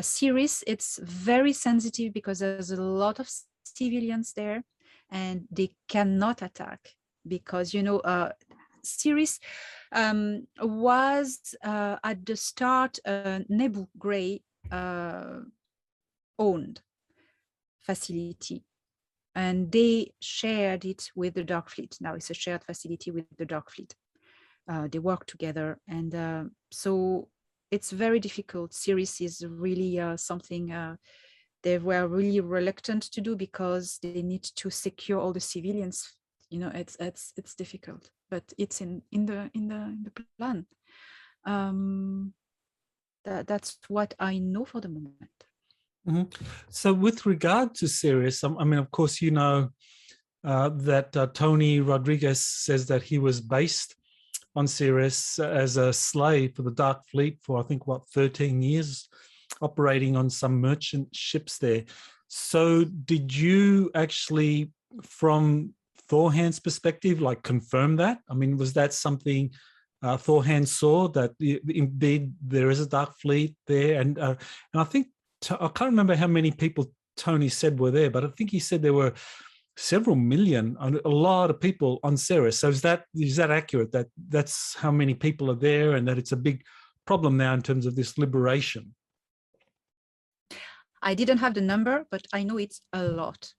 S3: Ceres, it's very sensitive because there's a lot of civilians there, and they cannot attack because, Ceres was at the start Nebu Gray owned facility, and they shared it with the Dark Fleet. Now it's a shared facility with the Dark Fleet. They work together, and so it's very difficult. Ceres is really something they were really reluctant to do because they need to secure all the civilians. It's difficult, but it's in the plan. That's what I know for the moment.
S2: So with regard to Ceres, I mean, of course, that Tony Rodriguez says that he was based on Ceres as a slave for the Dark Fleet for, I think, 13 years, operating on some merchant ships there. So did you actually, from Thorhan's perspective, confirm that? I mean, was that something Thorhan saw, that indeed there is a Dark Fleet there? And I think, I can't remember how many people Tony said were there, but I think he said there were several million, a lot of people on Ceres. So is that accurate, that that's how many people are there, and that it's a big problem now in terms of this liberation?
S3: I didn't have the number, but I know it's a lot.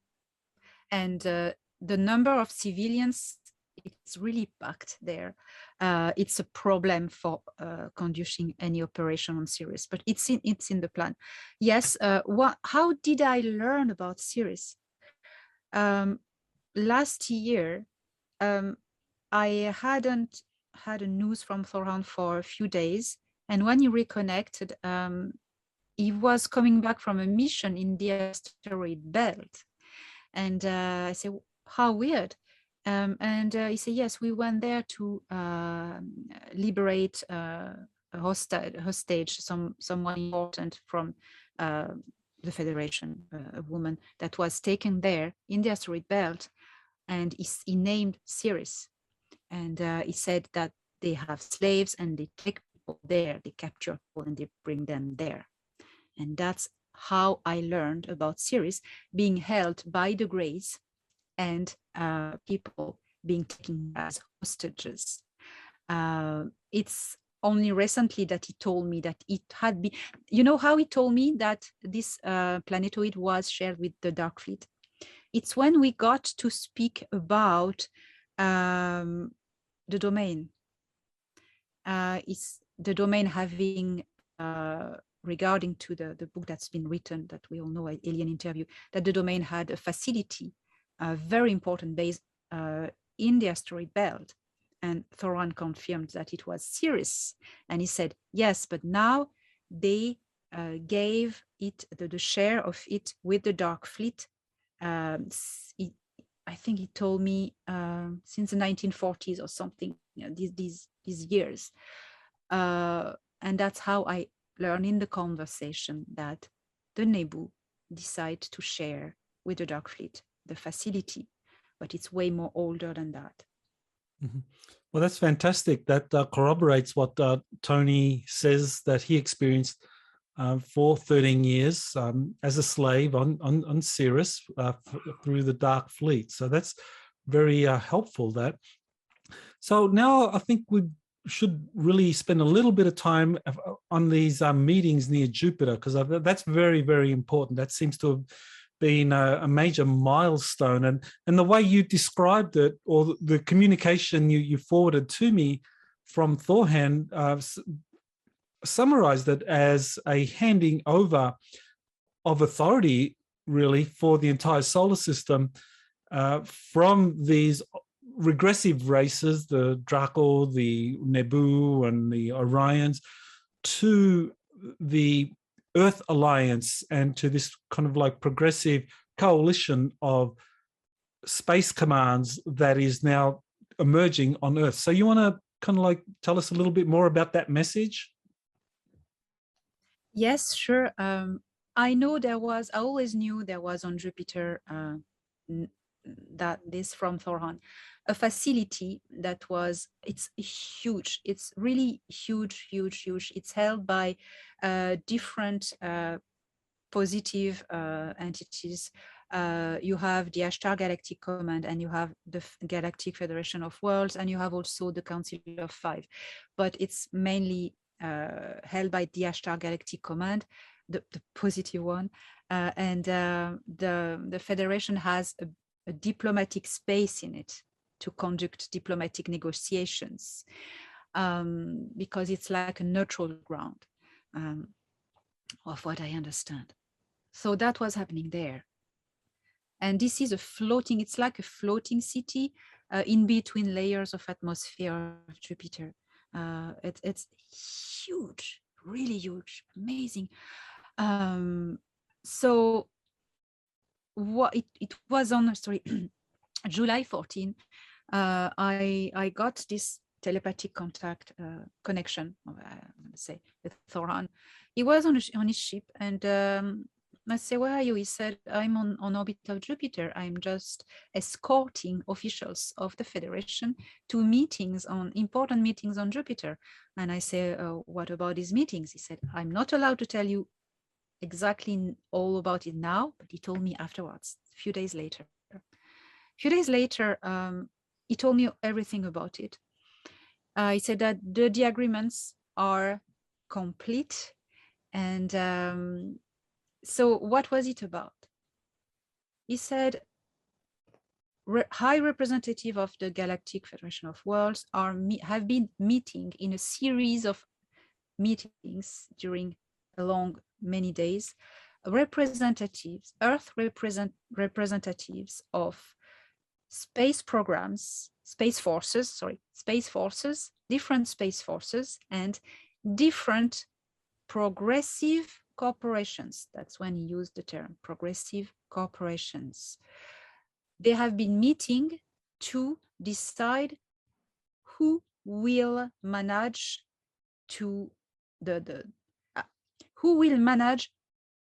S3: And the number of civilians, it's really packed there. It's a problem for conducting any operation on Ceres, but it's in the plan. Yes. How did I learn about Ceres? Last year, I hadn't had a news from Thorhan for a few days, and when he reconnected, he was coming back from a mission in the asteroid belt, and I said, "How weird." And he said, "Yes, we went there to liberate hostage someone important from the Federation, a woman that was taken there in the asteroid belt, and he named Ceres, and he said that they have slaves and they take people there, they capture people and they bring them there. And that's how I learned about Ceres being held by the Greys and people being taken as hostages. It's only recently that he told me that it had been, you know how he told me that this planetoid was shared with the Dark Fleet? It's when we got to speak about the domain. It's the domain having, regarding to the book that's been written that we all know, Alien Interview, that the domain had a facility, a very important base in the asteroid belt. And Thoran confirmed that it was Ceres. And he said, yes, but now they gave it the share of it with the Dark Fleet. I think he told me since the 1940s or something, you know, these years. And that's how I learned in the conversation that the Nebu decide to share with the Dark Fleet the facility, but it's way more older than that.
S2: Mm-hmm. Well, that's fantastic. That corroborates what Tony says that he experienced for 13 years as a slave on Ceres through the Dark Fleet. So that's very helpful. That. So now I think we should really spend a little bit of time on these meetings near Jupiter, because that's very, very important. That seems to have been a major milestone, and the way you described it, or the communication you forwarded to me from Thorhan, summarized it as a handing over of authority, really, for the entire solar system from these regressive races, the Draco, the Nebu, and the Orions, to the Earth Alliance and to this kind of like progressive coalition of space commands that is now emerging on Earth. So you want to kind of like tell us a little bit more about that message?
S3: Yes, sure. I always knew there was on Jupiter that this from Thorhan, a facility that it's huge. It's really huge. It's held by different positive entities. You have the Ashtar Galactic Command, and you have the Galactic Federation of Worlds, and you have also the Council of Five. But it's mainly held by the Ashtar Galactic Command, the positive one. And the Federation has a diplomatic space in it to conduct diplomatic negotiations, because it's like a neutral ground, of what I understand. So that was happening there. And this is it's like a floating city in between layers of atmosphere of Jupiter. It's huge, really huge, amazing. So what it was on, July 14, I got this telepathic connection, let's say, with Thorhan. He was on his ship, and I say, where are you? He said, I'm on orbit of Jupiter. I'm just escorting officials of the Federation to important meetings on Jupiter. And I say, what about these meetings? He said, I'm not allowed to tell you exactly all about it now, but he told me afterwards, a few days later. He told me everything about it. He said that the agreements are complete. And so what was it about? He said, high representative of the Galactic Federation of Worlds have been meeting in a series of meetings during many days, Earth representatives of space programs, space forces, different space forces, and different progressive corporations. That's when he used the term progressive corporations. They have been meeting to decide who will manage to who will manage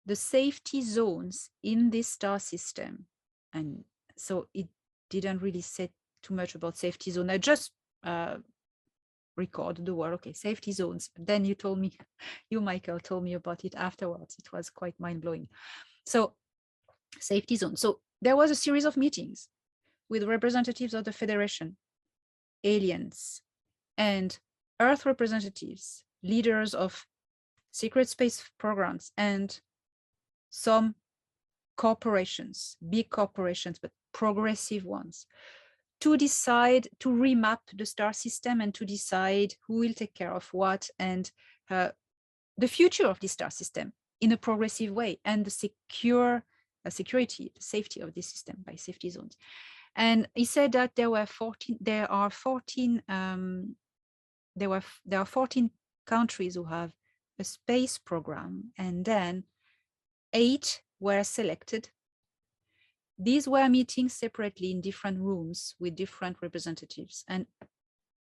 S3: the safety zones in this star system. And so it didn't really say too much about safety zone. I just record the word, okay, safety zones. But then you told me, you, Michael, told me about it afterwards. It was quite mind-blowing. So safety zone. So there was a series of meetings with representatives of the Federation, aliens, and Earth representatives, leaders of secret space programs, and some corporations, big corporations, but progressive ones, to decide to remap the star system and to decide who will take care of what and the future of the star system in a progressive way, and the security, the safety of this system by safety zones. And he said that there are 14 countries who have a space program, and then 8 were selected. These were meeting separately in different rooms with different representatives and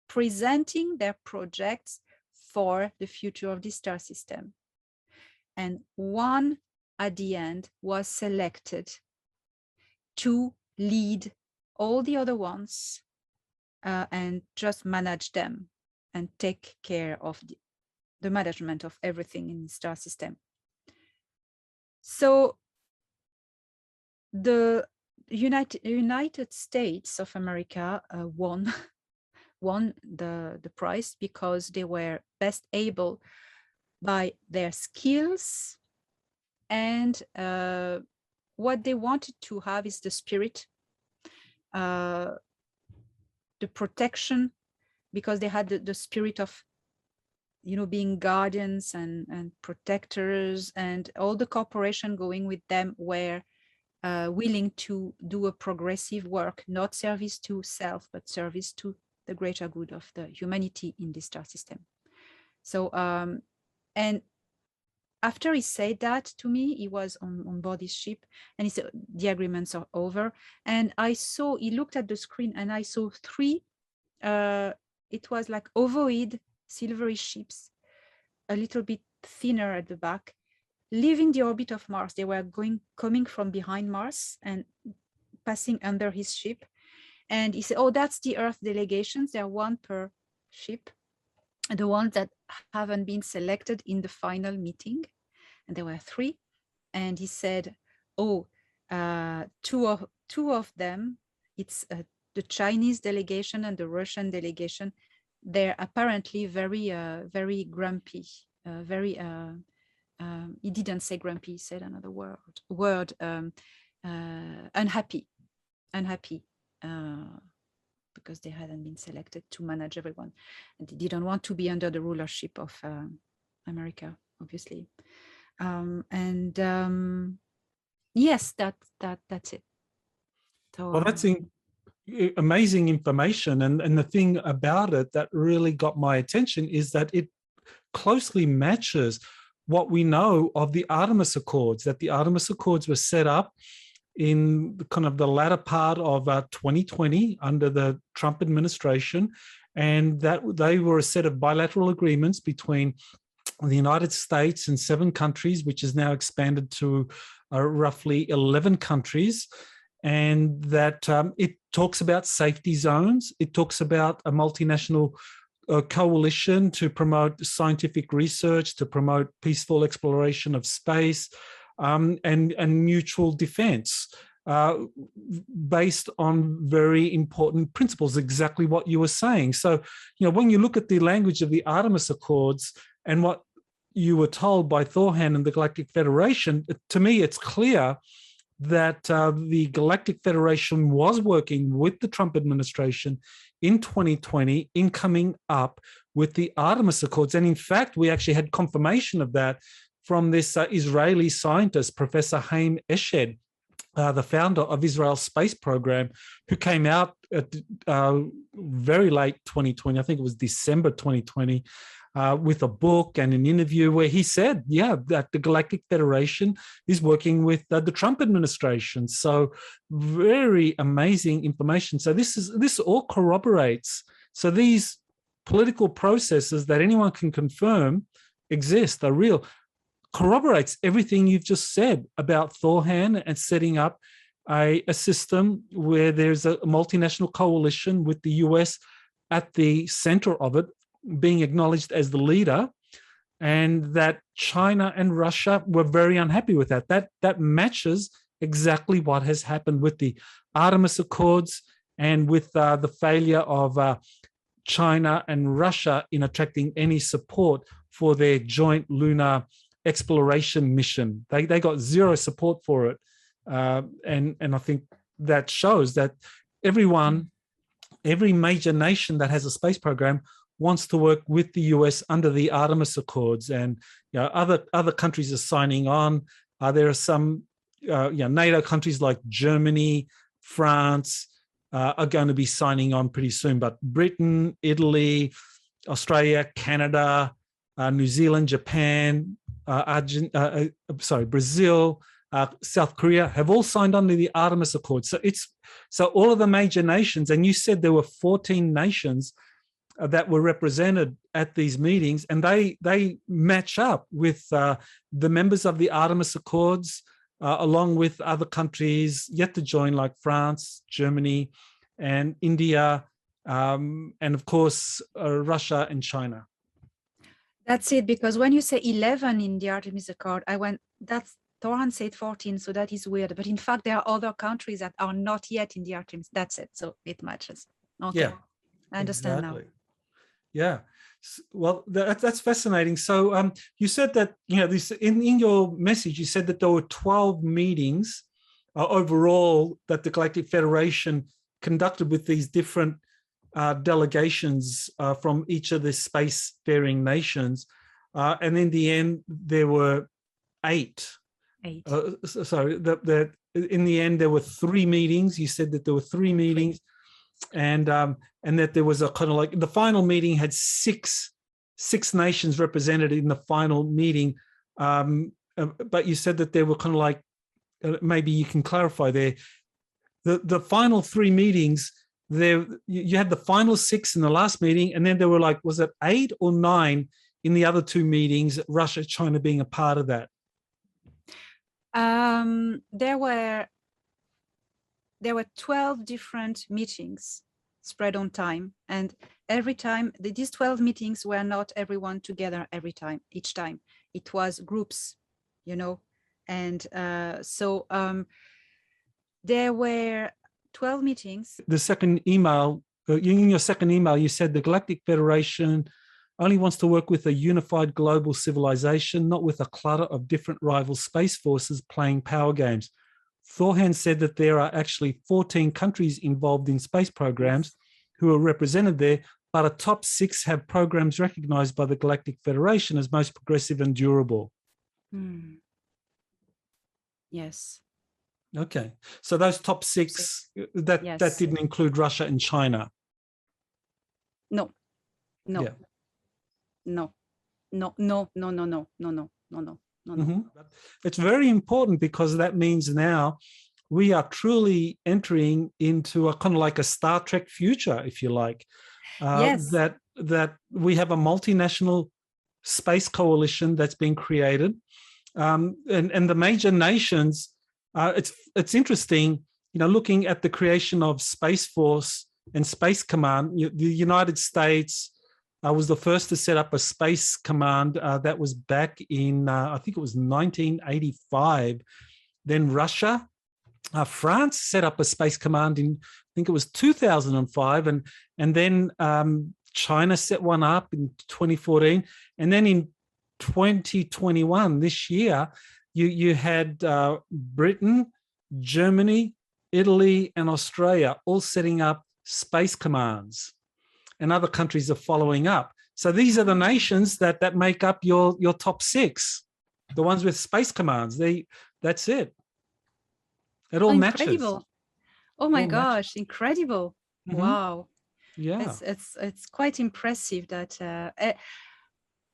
S3: presenting their projects for the future of the star system. And one at the end was selected to lead all the other ones and just manage them and take care of the management of everything in the star system. So the United States of America won the prize because they were best able by their skills, and what they wanted to have is the spirit, the protection, because they had the spirit of, you know, being guardians and protectors, and all the cooperation going with them were willing to do a progressive work, not service to self, but service to the greater good of the humanity in the star system. So, and after he said that to me, he was on board his ship, and he said, the agreements are over. And I saw, he looked at the screen, and I saw 3, it was like ovoid silvery ships, a little bit thinner at the back, leaving the orbit of Mars. They were coming from behind Mars and passing under his ship. And he said, oh, that's the Earth delegations. There are 1 per ship, the ones that haven't been selected in the final meeting. And there were 3. And he said, oh, 2 of them, it's the Chinese delegation and the Russian delegation. They're apparently very grumpy, he didn't say grumpy, he said another word, unhappy, because they hadn't been selected to manage everyone, and they didn't want to be under the rulership of America, obviously. Yes, that's it. So,
S2: well, that's amazing information, and the thing about it that really got my attention is that it closely matches what we know of the Artemis Accords, that the Artemis Accords were set up in kind of the latter part of 2020 under the Trump administration, and that they were a set of bilateral agreements between the United States and 7 countries, which is now expanded to roughly 11 countries. And that it talks about safety zones. It talks about a multinational coalition to promote scientific research, to promote peaceful exploration of space, and mutual defense based on very important principles, exactly what you were saying. So, you know, when you look at the language of the Artemis Accords and what you were told by Thorhan and the Galactic Federation, to me, it's clear that the Galactic Federation was working with the Trump administration in 2020 in coming up with the Artemis Accords. And in fact, we actually had confirmation of that from this Israeli scientist, Professor Haim Eshed, the founder of Israel's space program, who came out at very late 2020, I think it was December 2020, with a book and an interview where he said, yeah, that the Galactic Federation is working with the Trump administration. So very amazing information. So this all corroborates. So these political processes that anyone can confirm exist, are real, corroborates everything you've just said about Thorhan and setting up a system where there's a multinational coalition with the US at the center of it, being acknowledged as the leader, and that China and Russia were very unhappy with that. That matches exactly what has happened with the Artemis Accords and with the failure of China and Russia in attracting any support for their joint lunar exploration mission. They got zero support for it. And I think that shows that every major nation that has a space program wants to work with the US under the Artemis Accords, and other countries are signing on. There are some NATO countries like Germany, France are going to be signing on pretty soon, but Britain, Italy, Australia, Canada, New Zealand, Japan, Brazil, South Korea have all signed on to the Artemis Accords. So all of the major nations, and you said there were 14 nations that were represented at these meetings, and they match up with the members of the Artemis Accords, along with other countries yet to join, like France, Germany, and India, and of course Russia and China.
S3: That's it, because when you say 11 in the Artemis Accord, Thorhan said 14, so that is weird. But in fact, there are other countries that are not yet in the Artemis. That's it. So it matches. Okay. Yeah, I understand now.
S2: Yeah. Well, that's fascinating. So you said that, this in your message, you said that there were 12 meetings overall that the Galactic Federation conducted with these different delegations from each of the spacefaring nations. And in the end, there were 8. In the end, there were 3 meetings. You said that there were 3 meetings. And that there was a kind of like the final meeting had six nations represented in the final meeting, but you said that there were kind of like maybe you can clarify there. The final 3 meetings, there you had the final 6 in the last meeting, and then there were like, was it 8 or 9 in the other 2 meetings? Russia, China being a part of that.
S3: There were 12 different meetings spread on time, and every time these 12 meetings were not everyone together each time. It was groups, and so there were 12 meetings.
S2: The second email, in your second email, you said the Galactic Federation only wants to work with a unified global civilization, not with a clutter of different rival space forces playing power games. Thorhan said that there are actually 14 countries involved in space programs who are represented there, but a top 6 have programs recognized by the Galactic Federation as most progressive and durable.
S3: Yes.
S2: Okay. So those top 6, that didn't include Russia and China.
S3: No.
S2: Yeah.
S3: No.
S2: Mm-hmm. It's very important, because that means now we are truly entering into a kind of like a Star Trek future, if you like.
S3: Yes.
S2: That we have a multinational space coalition that's been created, and the major nations. It's interesting, looking at the creation of Space Force and Space Command. The United States was the first to set up a space command that was back in, I think it was 1985. Then Russia, France set up a space command in, I think it was 2005. And then China set one up in 2014. And then in 2021, this year, you had Britain, Germany, Italy, and Australia all setting up space commands. And other countries are following up. So these are the nations that make up your top 6, the ones with space commands. That's it. It all matches.
S3: Incredible. Oh my gosh, incredible. Mm-hmm. Wow.
S2: Yeah.
S3: It's quite impressive that,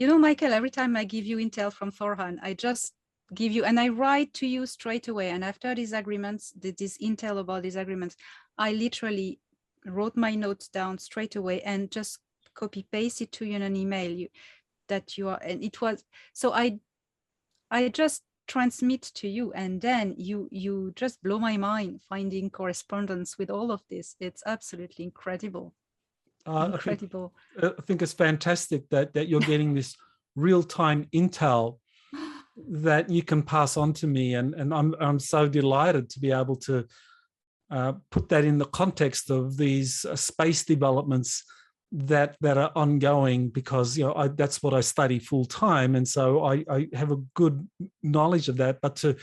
S3: Michael, every time I give you intel from Thorhan, I just give you, and I write to you straight away. And after these agreements, this intel about these agreements, I literally wrote my notes down straight away and just copy paste it to you in an email. that you are, and it was, so I just transmit to you, and then you just blow my mind finding correspondence with all of this. It's absolutely incredible. Incredible.
S2: I think it's fantastic that you're getting this real-time intel that you can pass on to me, and I'm so delighted to be able to put that in the context of these space developments that are ongoing, because that's what I study full time, and so I have a good knowledge of that. But to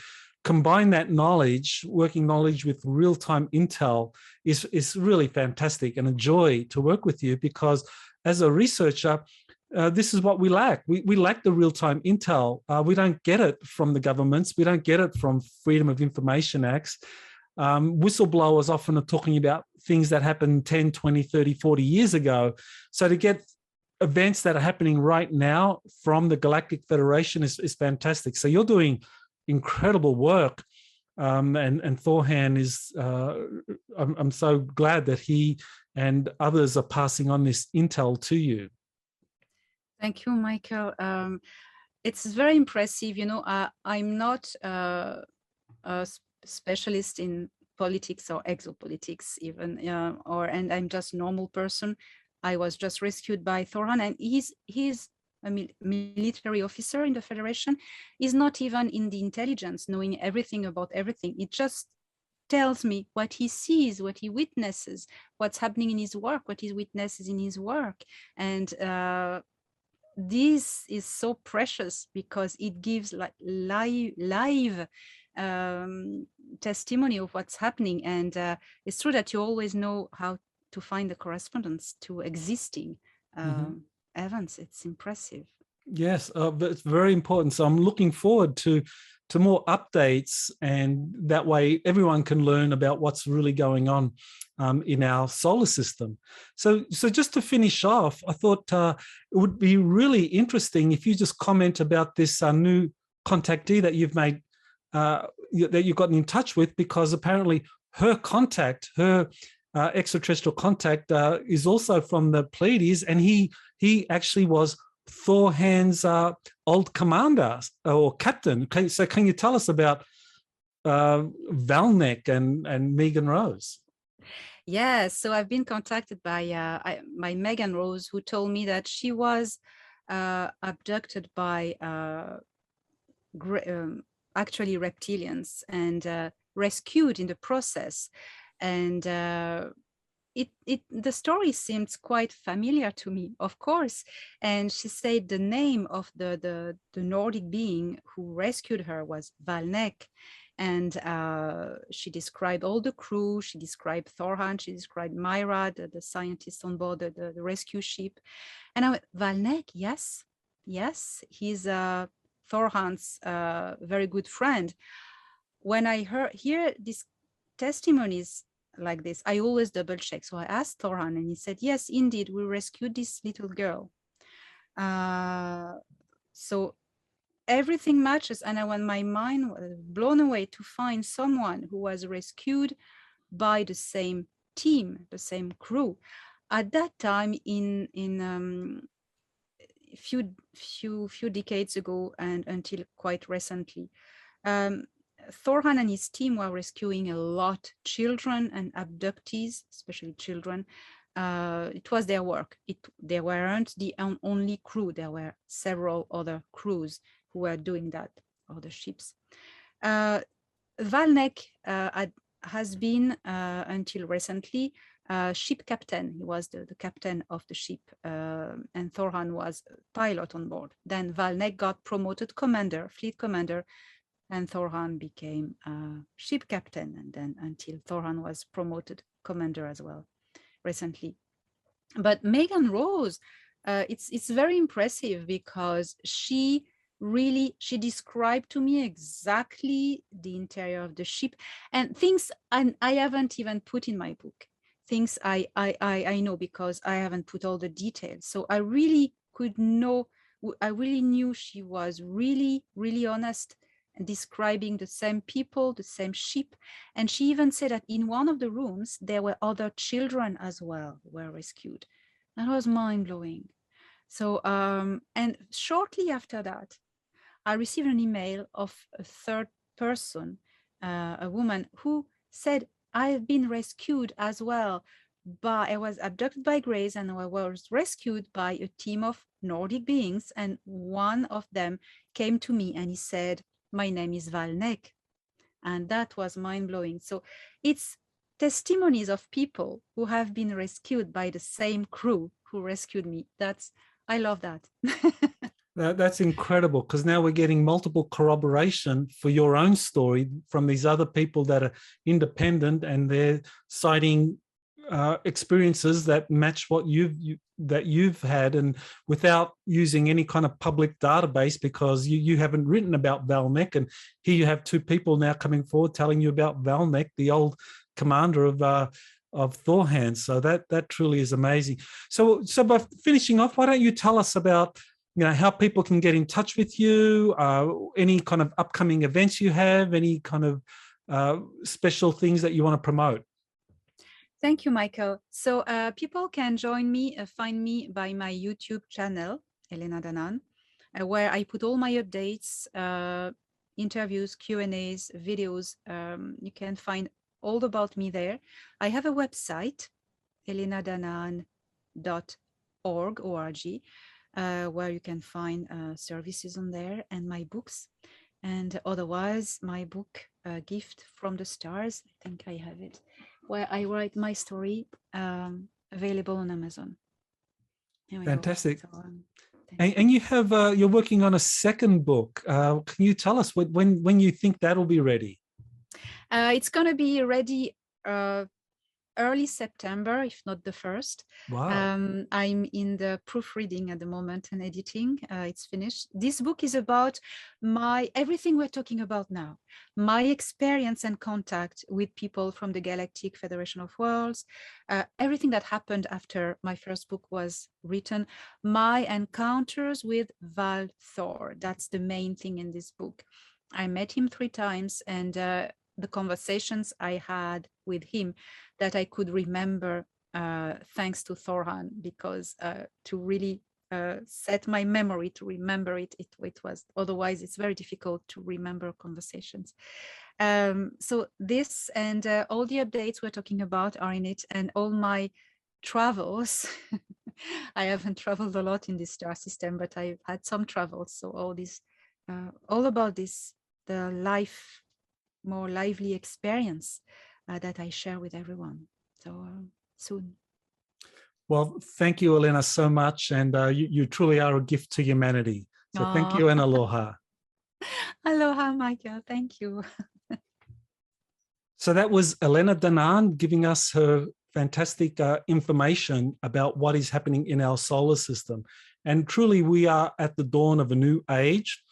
S2: combine that knowledge, working knowledge, with real-time intel is really fantastic, and a joy to work with you, because as a researcher, this is what we lack. We lack the real-time intel. We don't get it from the governments. We don't get it from Freedom of Information Acts. Whistleblowers often are talking about things that happened 10, 20, 30, 40 years ago. So to get events that are happening right now from the Galactic Federation is fantastic. So you're doing incredible work. And Thorhan is, I'm so glad that he and others are passing on this intel to you.
S3: Thank you, Michael. It's very impressive. I'm not a specialist in politics or exopolitics even, and I'm just a normal person. I was just rescued by Thorhan, and he's a military officer in the Federation. He's not even in the intelligence, knowing everything about everything. It just tells me what he sees, what he witnesses, what's happening in his work, what he witnesses in his work. And this is so precious because it gives like live testimony of what's happening. And it's true that you always know how to find the correspondence to existing events. It's impressive.
S2: Yes, but it's very important. So I'm looking forward to more updates, and that way everyone can learn about what's really going on in our solar system. So just to finish off, I thought it would be really interesting if you just comment about this new contactee that you've made, that you've gotten in touch with, because apparently her extraterrestrial contact is also from the Pleiades, and he actually was Thorhan's old commander or captain. So can you tell us about Valnek and Megan Rose?
S3: Yes, so I've been contacted by my Megan Rose, who told me that she was abducted by actually reptilians and rescued in the process. And the story seemed quite familiar to me, of course. And she said the name of the Nordic being who rescued her was Valnek. And she described all the crew. She described Thorhan. She described Myra, the scientist on board the rescue ship. And I went, Valnek, yes, he's Thorhan's very good friend. When I hear these testimonies like this, I always double check. So I asked Thorhan, and he said, yes, indeed, we rescued this little girl. So everything matches. And when my mind was blown away to find someone who was rescued by the same team, the same crew. At that time, in few decades ago, and until quite recently, Thorhan and his team were rescuing a lot children and abductees, especially children. It was their work. They weren't the only crew. There were several other crews who were doing that, other ships. Valnek has been, until recently, ship captain. He was the captain of the ship, and Thorhan was pilot on board. Then Valnek got promoted commander, fleet commander, and Thorhan became ship captain, and then until Thorhan was promoted commander as well recently. But Megan Rose, it's very impressive because she described to me exactly the interior of the ship and things I haven't even put in my book. Things I know because I haven't put all the details. So I really knew she was really, really honest and describing the same people, the same ship. And she even said that in one of the rooms, there were other children as well who were rescued. That was mind-blowing. So, and shortly after that, I received an email of a third person, a woman who said, I've been rescued as well. But I was abducted by Grace and I was rescued by a team of Nordic beings. And one of them came to me and he said, my name is Valnek. And that was mind-blowing. So it's testimonies of people who have been rescued by the same crew who rescued me. I love that.
S2: That's incredible, because now we're getting multiple corroboration for your own story from these other people that are independent, and they're citing experiences that match what you've had, and without using any kind of public database, because you haven't written about Valnek, and here you have two people now coming forward telling you about Valnek, the old commander of Thorhan. So that truly is amazing. So by finishing off, why don't you tell us about how people can get in touch with you, any kind of upcoming events you have, any kind of special things that you want to promote?
S3: Thank you, Michael. So people can join me, find me by my YouTube channel, Elena Danaan, where I put all my updates, interviews, Q&As, videos. You can find all about me there. I have a website, elenadanaan.org, where you can find services on there and my books. And otherwise, my book, Gift from the Stars, I think I have it, where I write my story, available on Amazon.
S2: Fantastic. So, and you have you're working on a second book. Can you tell us when you think that'll be ready?
S3: It's going to be ready early September, if not the first.
S2: Wow.
S3: I'm in the proofreading at the moment and editing. It's finished. This book is about everything we're talking about now, my experience and contact with people from the Galactic Federation of Worlds, everything that happened after my first book was written, my encounters with Val Thor. That's the main thing in this book. I met him 3 times, and the conversations I had with him that I could remember thanks to Thorhan, because to really set my memory to remember it was, otherwise it's very difficult to remember conversations. So this and all the updates we're talking about are in it, and all my travels. I haven't traveled a lot in this star system, but I've had some travels. So all this, all about this, the more lively experience that I share with everyone. So soon.
S2: Well, thank you, Elena, so much. And you truly are a gift to humanity. So thank you and aloha.
S3: Aloha, Michael. Thank you.
S2: So that was Elena Danaan giving us her fantastic information about what is happening in our solar system. And truly, we are at the dawn of a new age.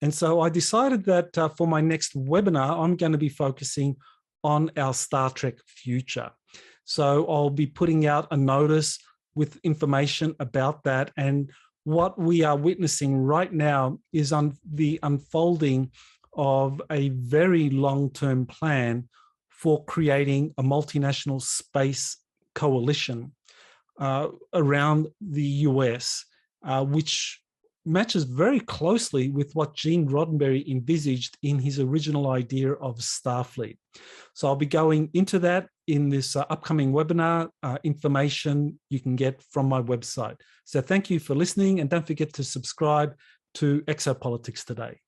S2: And so I decided that for my next webinar, I'm going to be focusing on our Star Trek future. So I'll be putting out a notice with information about that. And what we are witnessing right now is the unfolding of a very long-term plan for creating a multinational space coalition around the US, which matches very closely with what Gene Roddenberry envisaged in his original idea of Starfleet. So I'll be going into that in this upcoming webinar. Information you can get from my website. So thank you for listening, and don't forget to subscribe to Exopolitics Today.